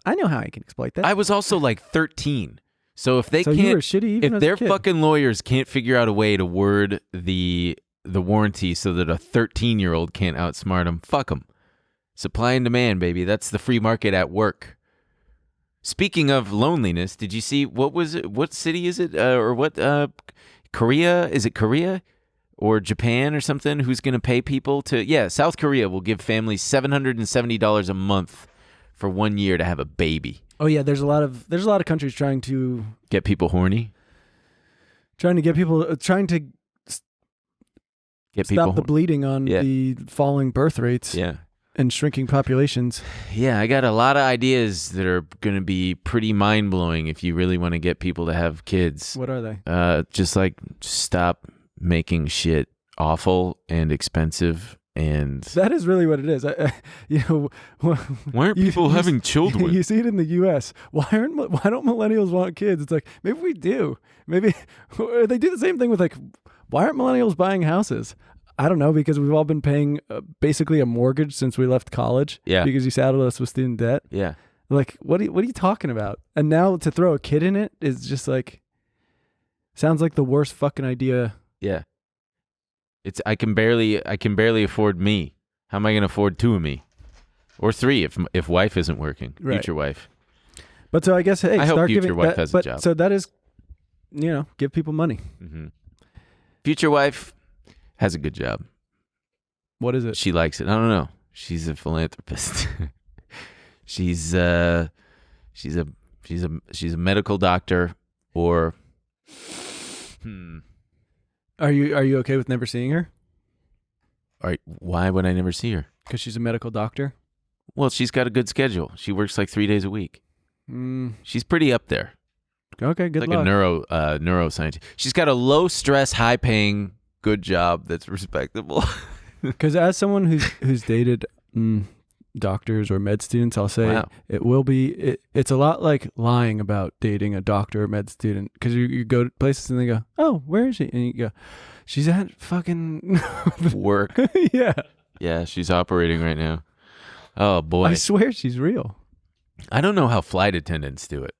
I know how I can exploit that. I was also like 13. So if they so can't, you were shitty even if as their a kid. fucking lawyers can't figure out a way to word the warranty so that a 13-year-old can't outsmart them, fuck them. Supply and demand, baby. That's the free market at work. Speaking of loneliness, did you see what city is it or what Korea? Is it Korea or Japan or something? Who's going to pay people to South Korea will give families $770 a month for 1 year to have a baby. Oh yeah, there's a lot of countries trying to Get people horny? get people trying to Get people stop the bleeding on Yeah. the falling birth rates. Yeah. and shrinking populations. Yeah, I got a lot of ideas that are going to be pretty mind-blowing if you really want to get people to have kids. What are they? Just like stop making shit awful and expensive. And that is really what it is. Why aren't people having children? You see it in the U.S. Why don't millennials want kids? It's like, maybe we do. Maybe they do the same thing with like, why aren't millennials buying houses? I don't know, because we've all been paying basically a mortgage since we left college. Yeah. Because you saddled us with student debt. Yeah. Like, what are you talking about? And now to throw a kid in it is just like, sounds like the worst fucking idea. Yeah. I can barely afford me. How am I going to afford 2 of me? Or 3 if wife isn't working. Right. Future wife. But so I guess, hey, I hope start future giving wife that, has a but job. So that is, give people money. Mm-hmm. Future wife has a good job. What is it? She likes it. I don't know. She's a philanthropist. she's a medical doctor or Are you okay with never seeing her? Why would I never see her? Because she's a medical doctor? Well, she's got a good schedule. She works like 3 days a week. She's pretty up there. Okay, good like luck. A neuroscientist. She's got a low stress, high paying, good job that's respectable. Because as someone who's dated doctors or med students, I'll say it will be. It's a lot like lying about dating a doctor or med student. Because you go to places and they go, "Oh, where is she?" And you go, "She's at fucking work." Yeah. Yeah, she's operating right now. Oh boy, I swear she's real. I don't know how flight attendants do it.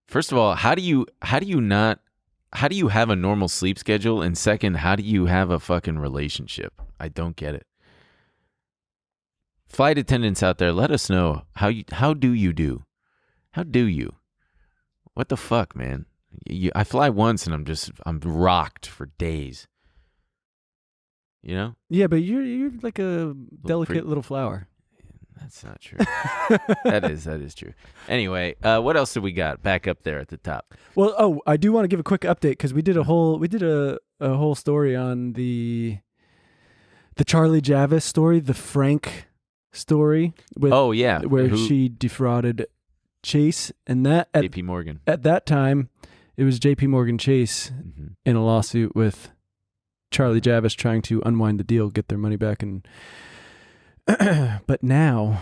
First of all, how do you have a normal sleep schedule? And second, how do you have a fucking relationship? I don't get it. Flight attendants out there, let us know how do you? What the fuck, man? I fly once and I'm rocked for days. You know? Yeah, but you're like a delicate little flower. That's not true. That is true. Anyway, what else do we got back up there at the top? Well, I do want to give a quick update because we did a whole story on the Charlie Javice story, the Frank story. Where she defrauded Chase, and that JP Morgan. At that time, it was JP Morgan Chase in a lawsuit with Charlie Javice trying to unwind the deal, get their money back, and but now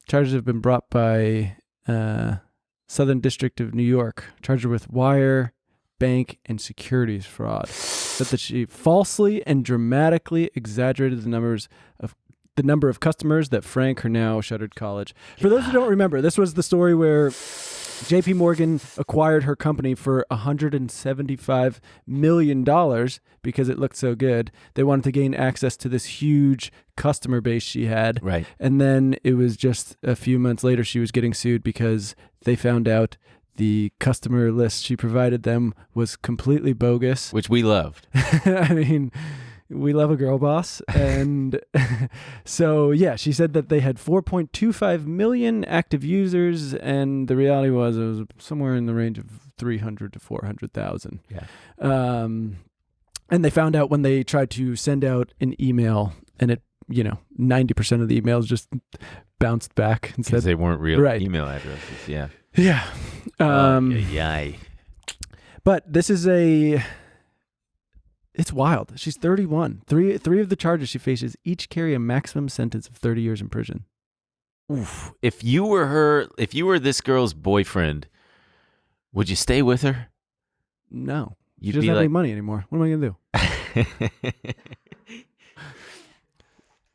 charges have been brought by Southern District of New York, charged her with wire, bank, and securities fraud. That she falsely and dramatically exaggerated the number of customers that Frank, her now shuttered college. For those who don't remember, this was the story where JP Morgan acquired her company for $175 million because it looked so good. They wanted to gain access to this huge customer base she had. Right. And then it was just a few months later she was getting sued because they found out the customer list she provided them was completely bogus. Which we loved. I mean, we love a girl boss. And so, yeah, she said that they had 4.25 million active users, and the reality was it was somewhere in the range of 300 to 400,000. Yeah. And they found out when they tried to send out an email, and it, 90% of the emails just bounced back and said they weren't real email addresses. Yeah. Yeah. But this is it's wild. She's 31. Three of the charges she faces each carry a maximum sentence of 30 years in prison. Oof. If you were this girl's boyfriend, would you stay with her? No. She doesn't have any money anymore. What am I going to do?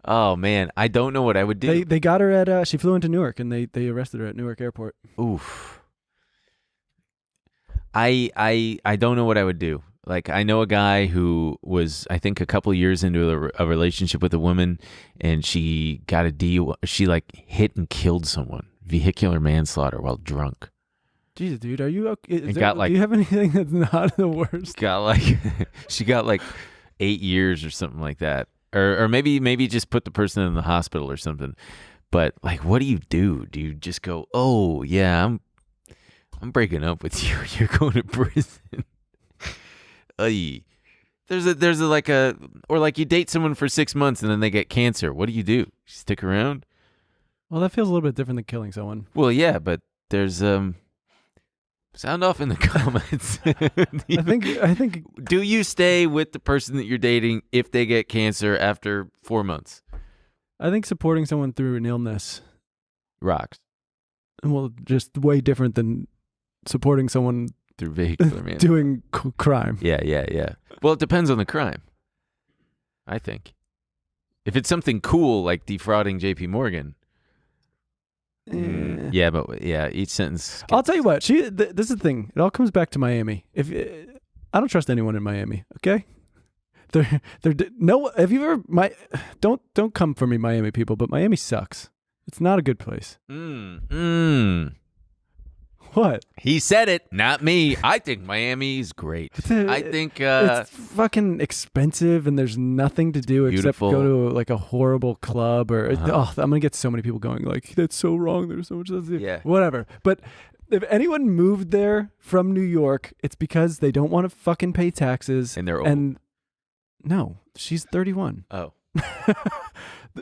Oh, man. I don't know what I would do. They got her at, she flew into Newark, and they arrested her at Newark Airport. Oof. I don't know what I would do. Like, I know a guy who was, I think, a couple years into a relationship with a woman, and she got a deal. She, hit and killed someone. Vehicular manslaughter while drunk. Jesus, dude, are you okay? Do you have anything that's not the worst? She got 8 years or something like that. Or maybe just put the person in the hospital or something. But, what do you do? Do you just go, oh, yeah, I'm breaking up with you. You're going to prison. there's a like a or like you date someone for 6 months and then they get cancer. What do? You stick around? Well, that feels a little bit different than killing someone. Well, yeah, but there's sound off in the comments. I think. Do you stay with the person that you're dating if they get cancer after 4 months? I think supporting someone through an illness rocks. Well, just way different than supporting someone through vehicular man doing crime. Yeah. Well, it depends on the crime. I think if it's something cool like defrauding J.P. Morgan. Each sentence. I'll tell you what. This is the thing. It all comes back to Miami. I don't trust anyone in Miami. Okay, they're no. Have you ever don't come for me, Miami people, but Miami sucks. It's not a good place. What? He said it, not me. I think Miami's great. I think it's fucking expensive and there's nothing to do except go to like a horrible club or I'm gonna get so many people going like that's so wrong. There's so much to do. Yeah. Whatever. But if anyone moved there from New York, it's because they don't want to fucking pay taxes. And they're old. And no, she's 31. Oh.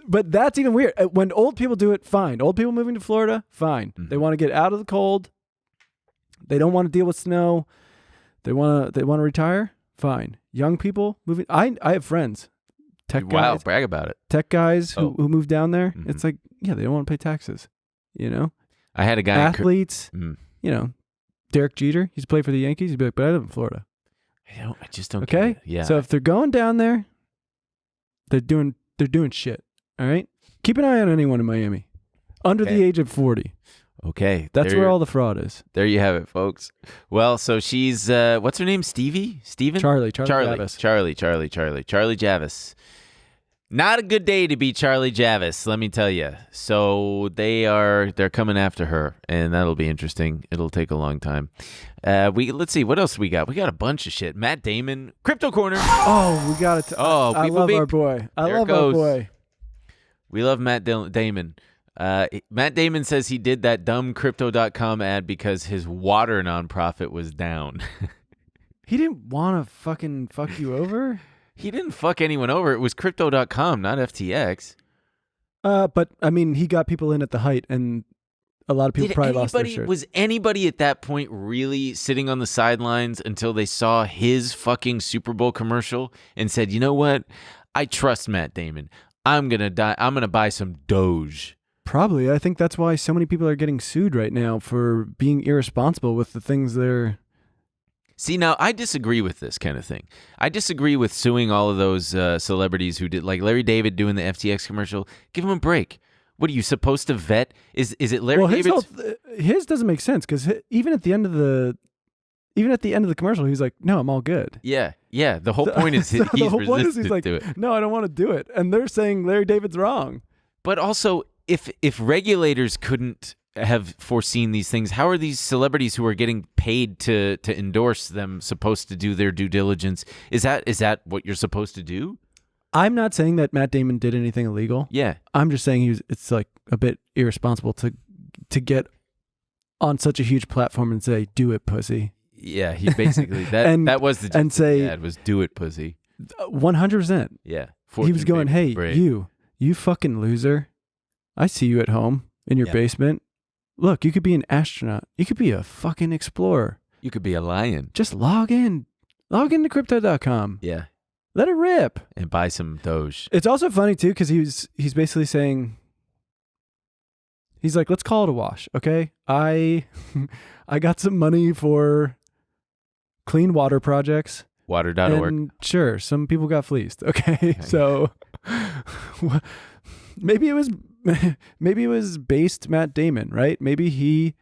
But that's even weird. When old people do it, fine. Old people moving to Florida, fine. They want to get out of the cold. They don't want to deal with snow. They want to retire. Fine. Young people moving. I have friends. Tech guys. Wow, brag about it. Tech guys who moved down there. It's like, yeah, they don't want to pay taxes. You know? I had a guy. Athletes. You know, Derek Jeter. He's played for the Yankees. He'd be like, but I live in Florida. I just don't. Okay. Get it. Yeah. So if they're going down there, they're doing shit. All right. Keep an eye on anyone in Miami under the age of 40. Okay. That's where all the fraud is. There you have it, folks. Well, so she's, what's her name? Stevie? Steven? Charlie Javice. Charlie Javice. Not a good day to be Charlie Javice, let me tell you. So they're coming after her, and that'll be interesting. It'll take a long time. Let's see, what else we got? We got a bunch of shit. Matt Damon, Crypto Corner. Oh, we got it. I love our boy. Our boy. We love Matt Damon. Matt Damon says he did that dumb Crypto.com ad because his water nonprofit was down. He didn't want to fucking fuck you over? He didn't fuck anyone over. It was Crypto.com, not FTX. But, I mean, he got people in at the height, and a lot of people probably lost their shirts. Was anybody at that point really sitting on the sidelines until they saw his fucking Super Bowl commercial and said, you know what? I trust Matt Damon. I'm going to buy some Doge. Probably. I think that's why so many people are getting sued right now for being irresponsible with the things they're... See, now, I disagree with this kind of thing. I disagree with suing all of those celebrities who did, like Larry David doing the FTX commercial. Give him a break. What are you supposed to vet? Is it Larry David's? His doesn't make sense because even at the end of the commercial, he's like, "No, I'm all good." Yeah. The whole point is he's resistant to it. No, I don't want to do it, and they're saying Larry David's wrong. But also, if regulators couldn't have foreseen these things, how are these celebrities who are getting paid to endorse them supposed to do their due diligence? Is that what you're supposed to do? I'm not saying that Matt Damon did anything illegal. Yeah. I'm just saying it's like a bit irresponsible to get on such a huge platform and say, "Do it, pussy." Yeah, he basically that was the and say ad was "Do it, pussy." 100%. Yeah. He was going, "Hey, you fucking loser. I see you at home in your basement. Look, you could be an astronaut. You could be a fucking explorer. You could be a lion. Just log in. Log into Crypto.com. Yeah. Let it rip. And buy some Doge." It's also funny, too, because he's basically saying, he's like, let's call it a wash, okay? I got some money for clean water projects. Water.org. And sure, some people got fleeced, okay? So maybe it was based Matt Damon, right? Maybe he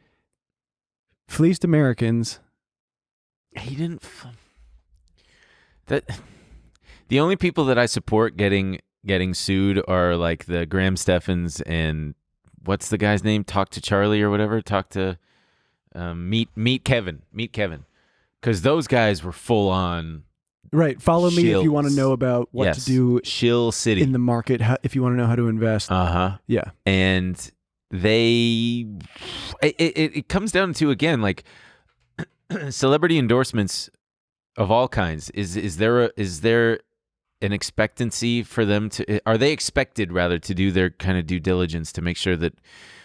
fleeced Americans. He didn't. The only people that I support getting sued are like the Graham Steffens and what's the guy's name? Talk to Charlie or whatever. Talk to Meet Kevin. Because those guys were full on. Right. Follow shills. Me if you want to know about what to do Shill City in the market, if you want to know how to invest. Yeah. And it comes down to, again, like celebrity endorsements of all kinds. Is there an expectancy for them to? Are they expected rather to do their kind of due diligence to make sure that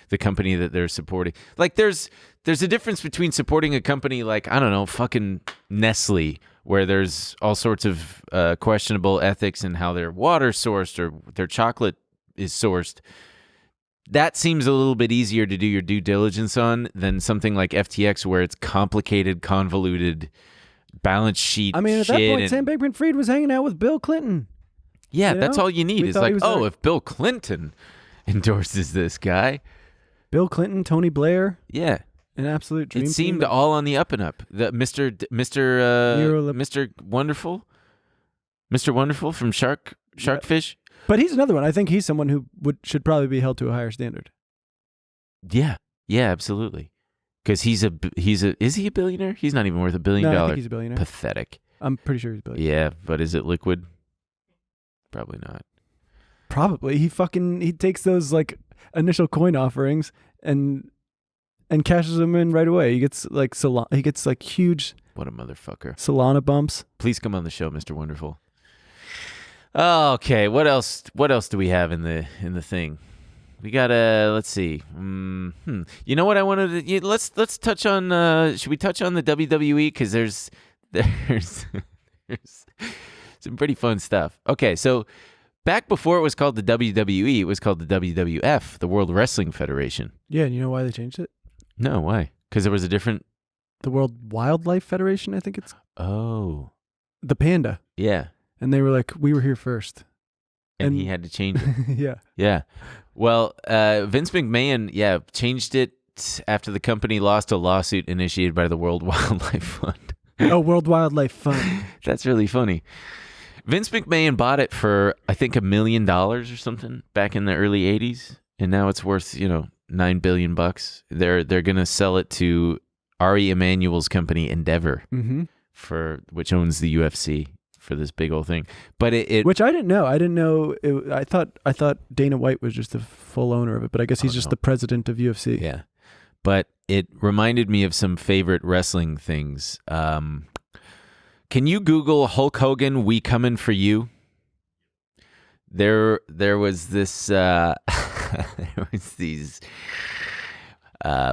the company that they're supporting, like there's a difference between supporting a company like, I don't know, fucking Nestle, where there's all sorts of questionable ethics in how their water sourced or their chocolate is sourced. That seems a little bit easier to do your due diligence on than something like FTX, where it's complicated, convoluted balance sheet. I mean, at that point, Sam Bankman-Fried was hanging out with Bill Clinton. Yeah, that's all you need. It's like, if Bill Clinton endorses this guy. Bill Clinton, Tony Blair. Yeah. An absolute dream. It seemed all on the up and up. The Mr. Wonderful from Sharkfish. But he's another one. I think he's someone who should probably be held to a higher standard. Yeah, absolutely. Because is he a billionaire? He's not even worth $1 billion. No, I think he's a billionaire. Pathetic. I'm pretty sure he's a billionaire. Yeah, but is it liquid? Probably not. Probably. He takes those like initial coin offerings and cashes them in right away. He gets like huge. What a motherfucker. Solana bumps. Please come on the show, Mr. Wonderful. Okay, what else do we have in the thing? We got let's see. You know what I wanted to let's touch on should we touch on the WWE, cuz there's some pretty fun stuff. Okay, so back before it was called the WWE, it was called the WWF, the World Wrestling Federation. Yeah, and you know why they changed it? No, why? Cuz there was a different the World Wildlife Federation, I think it's. Oh. The panda. Yeah. And they were like, we were here first. And he had to change it. Yeah. Yeah. Well, Vince McMahon, changed it after the company lost a lawsuit initiated by the World Wildlife Fund. Oh, World Wildlife Fund. That's really funny. Vince McMahon bought it for, I think, $1 million or something back in the early 80s. And now it's worth, $9 billion. They're going to sell it to Ari Emanuel's company, Endeavor, which owns the UFC. For this big old thing, but it which I didn't know. I thought Dana White was just the full owner of it, but I guess he's just the president of UFC. Yeah, but it reminded me of some favorite wrestling things. Can you Google Hulk Hogan? We coming for you. There was this. There was these.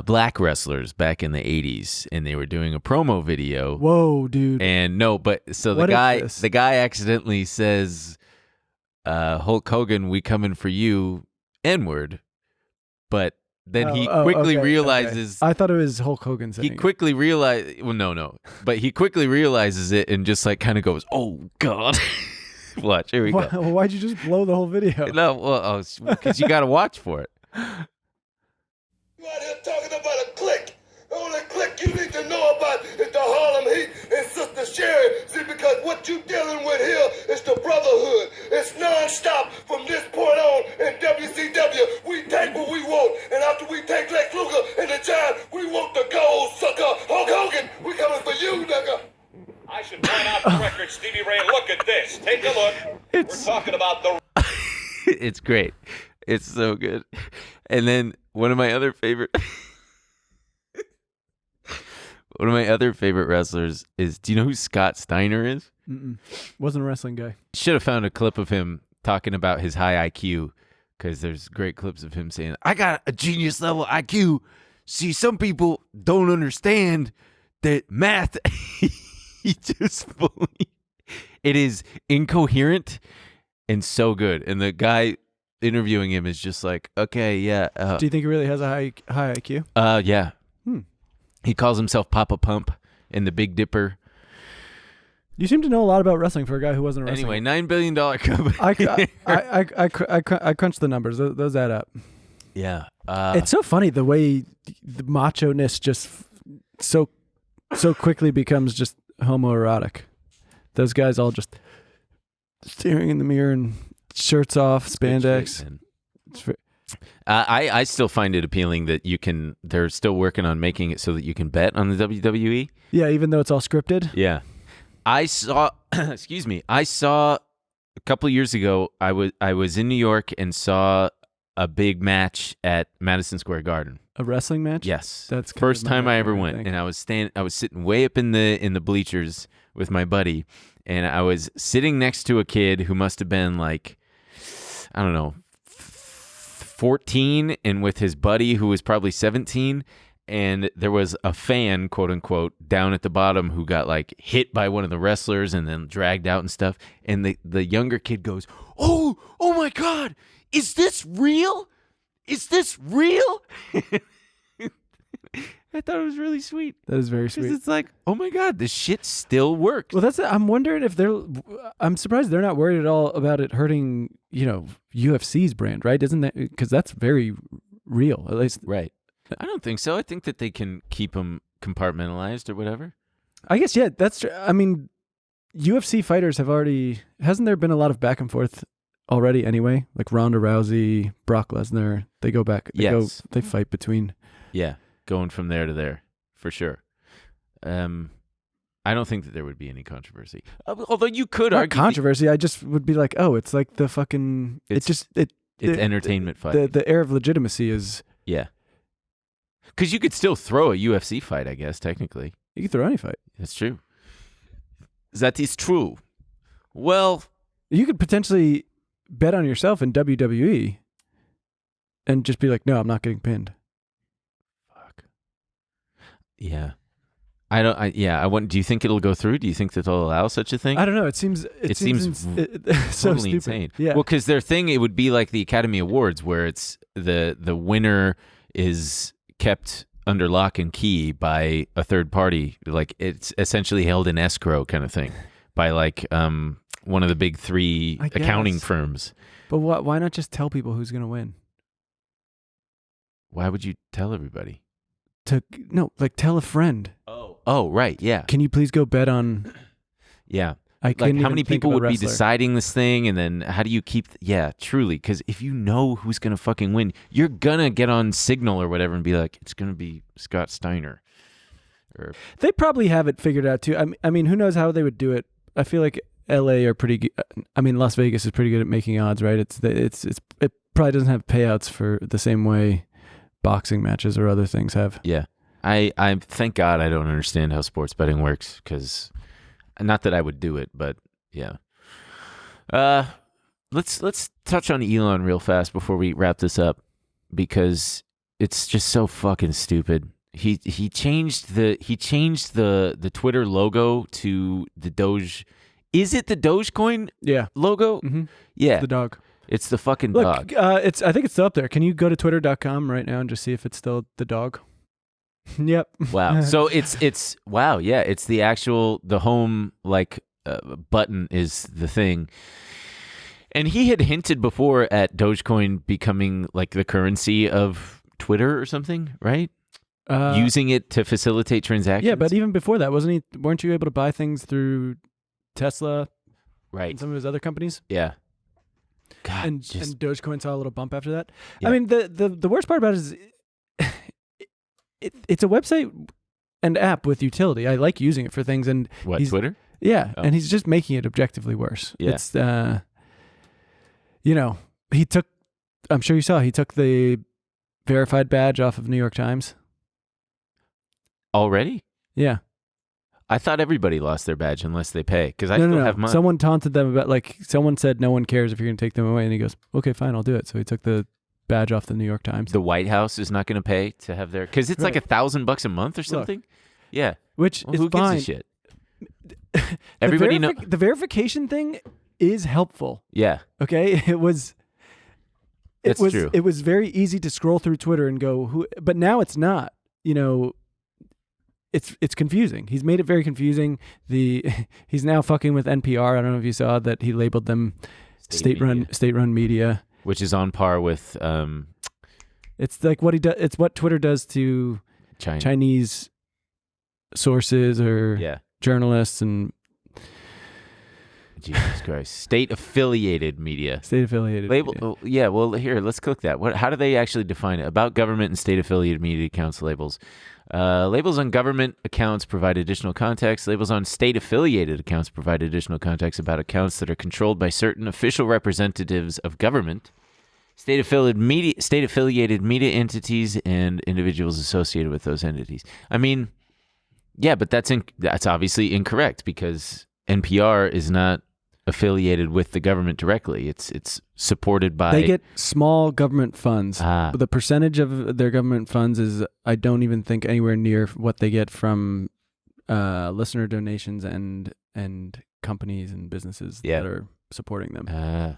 Black wrestlers back in the 80s, and they were doing a promo video. Whoa, dude. And the guy accidentally says, Hulk Hogan, we coming for you, N-word. But then he quickly realizes. Okay. I thought it was Hulk Hogan saying He quickly realized, no. But he quickly realizes it and just like kind of goes, oh, God. Watch, here we go. Why'd you just blow the whole video? No, well, because you got to watch for it. You out here talking about a clique. The only clique you need to know about is the Harlem Heat and Sister Sherry. See, because what you dealing with here is the brotherhood. It's non-stop from this point on in WCW. We take what we want, and after we take Lex Luger and the Giant, we want the gold sucker. Hulk Hogan, we coming for you, nigga. I should point out the record, Stevie Ray. Look at this. Take a look. We're talking about the... It's great. It's so good. And then one of my other favorite wrestlers is, do you know who Scott Steiner is? Wasn't a wrestling guy. Should have found a clip of him talking about his high IQ, because there's great clips of him saying, I got a genius level IQ. See, some people don't understand that math. He just fully, it is incoherent and so good. And the guy interviewing him is just like, okay, yeah. Do you think he really has a high IQ? Yeah. He calls himself Papa Pump and the Big Dipper. You seem to know a lot about wrestling for a guy who wasn't a wrestler. Anyway, $9 billion company. I crunched the numbers. Those add up. Yeah. It's so funny the way the macho-ness just so quickly becomes just homoerotic. Those guys all just staring in the mirror and shirts off, spandex. I still find it appealing that they're still working on making it so that you can bet on the WWE. Yeah, even though it's all scripted. Yeah. I saw a couple years ago, I was in New York and saw a big match at Madison Square Garden. A wrestling match? Yes. That's first time I ever went, and I was sitting way up in the bleachers with my buddy, and I was sitting next to a kid who must have been like, I don't know, 14, and with his buddy who was probably 17. And there was a fan, quote unquote, down at the bottom who got like hit by one of the wrestlers and then dragged out and stuff. And the younger kid goes, oh my God, is this real? Is this real? I thought it was really sweet. That is very sweet. It's like, oh my God, this shit still works. Well, that's it. I'm wondering if I'm surprised they're not worried at all about it hurting, UFC's brand, right? Isn't that, because that's very real, at least. Right. I don't think so. I think that they can keep them compartmentalized or whatever. I guess, yeah, that's true. I mean, UFC fighters hasn't there been a lot of back and forth already anyway? Like Ronda Rousey, Brock Lesnar, they go back. They fight between. Yeah, going from there to there, for sure. I don't think that there would be any controversy. Although you could Not argue. controversy, I just would be like, oh, it's like the fucking. It's entertainment fight. The air of legitimacy is. Yeah. Because you could still throw a UFC fight, I guess, technically. You can throw any fight. That's true. That is true. Well, you could potentially bet on yourself in WWE and just be like, no, I'm not getting pinned. Fuck. Yeah. Do you think it'll go through? Do you think that they'll allow such a thing? I don't know. It seems so totally stupid. Insane. Yeah. Well, because their thing, it would be like the Academy Awards, where it's the winner is kept under lock and key by a third party. Like it's essentially held in escrow kind of thing by like one of the big three accounting firms. But why not just tell people who's going to win? Why would you tell everybody? Tell a friend. Oh, right. Yeah. Can you please go bet on? Yeah. Like how many people would be deciding this thing, and then how do you keep? Yeah, truly, because if you know who's gonna fucking win, you're gonna get on Signal or whatever and be like, it's gonna be Scott Steiner. Or they probably have it figured out too. I mean, who knows how they would do it? I feel like LA are pretty good. I mean, Las Vegas is pretty good at making odds, right? It probably doesn't have payouts for the same way boxing matches or other things have. Yeah, I thank God I don't understand how sports betting works, because. Not that I would do it, but yeah. Let's touch on Elon real fast before we wrap this up, because it's just so fucking stupid. He changed the Twitter logo to the Doge. Is it the Dogecoin? Yeah. Logo? Mm-hmm. Yeah. It's the dog. It's the fucking dog. I think it's still up there. Can you go to twitter.com right now and just see if it's still the dog? Yep. Wow. So it's wow. Yeah. It's the home button is the thing. And he had hinted before at Dogecoin becoming like the currency of Twitter or something, right? Using it to facilitate transactions. Yeah, but even before that, weren't you able to buy things through Tesla? Right. And some of his other companies? Yeah. God, and Dogecoin saw a little bump after that. Yeah. I mean, the worst part about it is it's a website and app with utility. I like using it for things. And Twitter? Yeah, oh. And he's just making it objectively worse. Yeah. It's he took. I'm sure you saw he took the verified badge off of New York Times. Already? Yeah. I thought everybody lost their badge unless they pay, because I still have mine. Someone taunted them about someone said no one cares if you're going to take them away, and he goes, okay, fine, I'll do it. So he took the badge off the New York Times. The White House is not going to pay to have their, because it's like $1,000 a month or something. Yeah, which is who fine. gives a shit? Everybody knows the verification thing is helpful. Yeah. Okay. It was true. It was very easy to scroll through Twitter and go but now it's not. It's confusing. He's made it very confusing. He's now fucking with NPR. I don't know if you saw that he labeled them state-run media, which is on par with it's like what he does. It's what Twitter does to Chinese sources or journalists and Jesus Christ, state-affiliated media. State-affiliated label. media. Oh, yeah. Well, here, let's click that. How do they actually define it? About government and state-affiliated media accounts labels. Labels on government accounts provide additional context. Labels on state-affiliated accounts provide additional context about accounts that are controlled by certain official representatives of government, state-affiliated media entities, and individuals associated with those entities. I mean, Yeah, but that's obviously incorrect because NPR is not affiliated with the government directly. It's supported by... They get small government funds. The percentage of their government funds is, I don't even think, anywhere near what they get from listener donations and companies and businesses that are supporting them.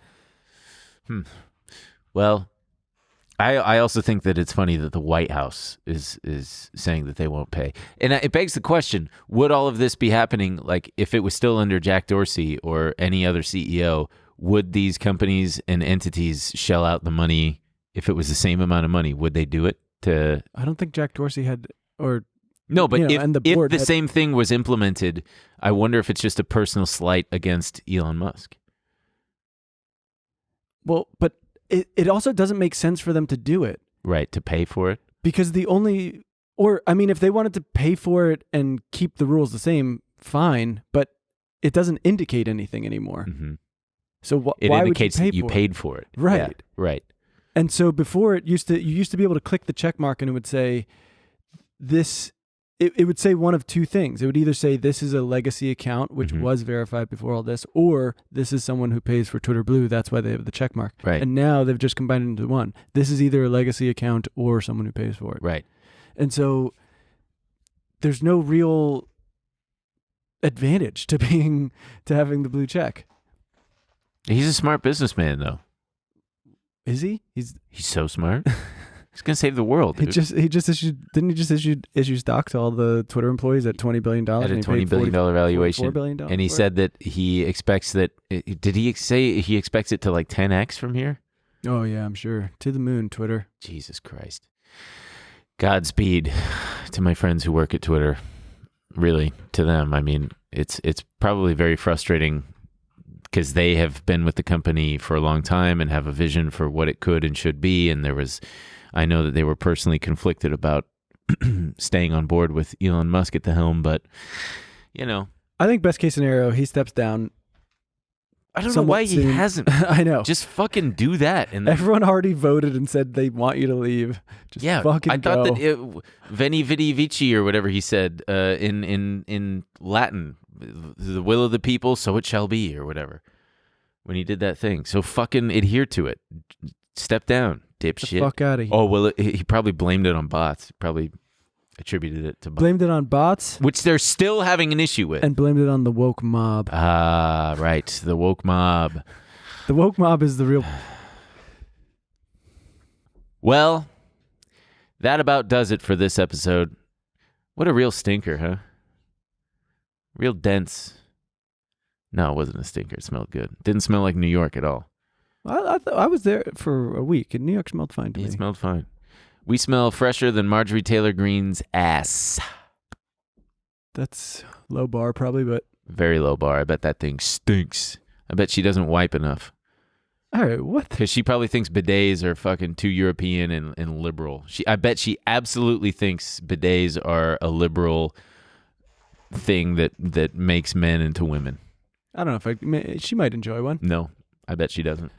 Well, I also think that it's funny that the White House is saying that they won't pay. And it begs the question, would all of this be happening, like, if it was still under Jack Dorsey or any other CEO, would these companies and entities shell out the money if it was the same amount of money? Would they do it to... I don't think Jack Dorsey had... or No, but and the if board the same thing was implemented, I wonder if it's just a personal slight against Elon Musk. Well, but it also doesn't make sense for them to do it. Right, to pay for it? Because if they wanted to pay for it and keep the rules the same, fine, but it doesn't indicate anything anymore. Mm-hmm. So why indicates would you pay that you paid for it. Right. Yeah, right. And so before you used to be able to click the check mark and it would say this. It would say one of two things. It would either say this is a legacy account, which was verified before all this, or this is someone who pays for Twitter Blue. That's why they have the check mark. Right. And now they've just combined it into one. This is either a legacy account or someone who pays for it. Right. And so there's no real advantage to having the blue check. He's a smart businessman, though. Is he? He's so smart. He's gonna save the world. Dude. He just issue stock to all the Twitter employees at $20 billion at a $20 billion valuation. $4 billion. And he said that he expects that. Did he say he expects it to like 10x from here? Oh yeah, I'm sure. To the moon, Twitter. Jesus Christ. Godspeed to my friends who work at Twitter. Really, to them. I mean, it's probably very frustrating because they have been with the company for a long time and have a vision for what it could and should be. And I know that they were personally conflicted about staying on board with Elon Musk at the helm, but, I think best case scenario, he steps down. I don't know why he hasn't. I know. Just fucking do that. And everyone already voted and said they want you to leave. Just fucking I go. thought that Veni Vidi Vici or whatever he said in Latin, the will of the people, so it shall be, or whatever, when he did that thing. So fucking adhere to it. Step down, dipshit. The fuck out of here. Oh, well, he probably blamed it on bots. He probably attributed it to bots. Blamed it on bots? Which they're still having an issue with. And blamed it on the woke mob. Ah, right. The woke mob. The woke mob is the real... Well, that about does it for this episode. What a real stinker, huh? Real dense. No, it wasn't a stinker. It smelled good. Didn't smell like New York at all. I was there for a week, and New York smelled fine to me. It smelled fine. We smell fresher than Marjorie Taylor Greene's ass. That's low bar, probably, but... Very low bar. I bet that thing stinks. I bet she doesn't wipe enough. All right, what? Because she probably thinks bidets are fucking too European and liberal. I bet she absolutely thinks bidets are a liberal thing that makes men into women. I don't know if she might enjoy one. No, I bet she doesn't.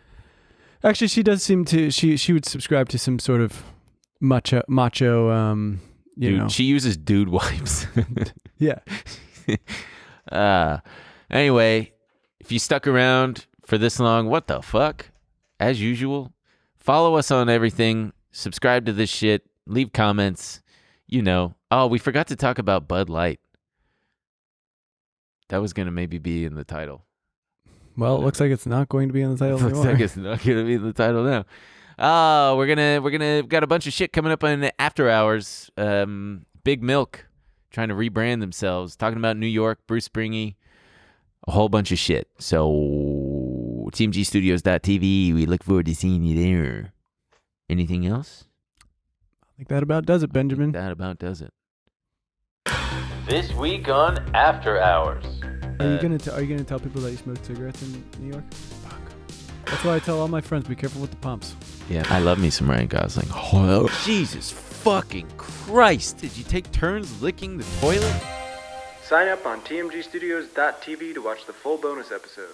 Actually, she does seem to. She would subscribe to some sort of macho. Dude, she uses dude wipes. Yeah. Anyway, if you stuck around for this long, what the fuck? As usual, follow us on everything. Subscribe to this shit. Leave comments. Oh, we forgot to talk about Bud Light. That was gonna maybe be in the title. Well, it looks like it's not going to be in the title anymore. Looks like it's not going to be in the title now. Oh, we're got a bunch of shit coming up on the After Hours. Big Milk trying to rebrand themselves, talking about New York, Bruce Springy, a whole bunch of shit. So, teamgstudios.tv, we look forward to seeing you there. Anything else? I think that about does it, Benjamin. That about does it. This week on After Hours. Are you gonna tell people that you smoke cigarettes in New York? Fuck. That's why I tell all my friends, be careful with the pumps. Yeah, I love me some Ryan Gosling. Oh, Jesus fucking Christ! Did you take turns licking the toilet? Sign up on tmgstudios.tv to watch the full bonus episode.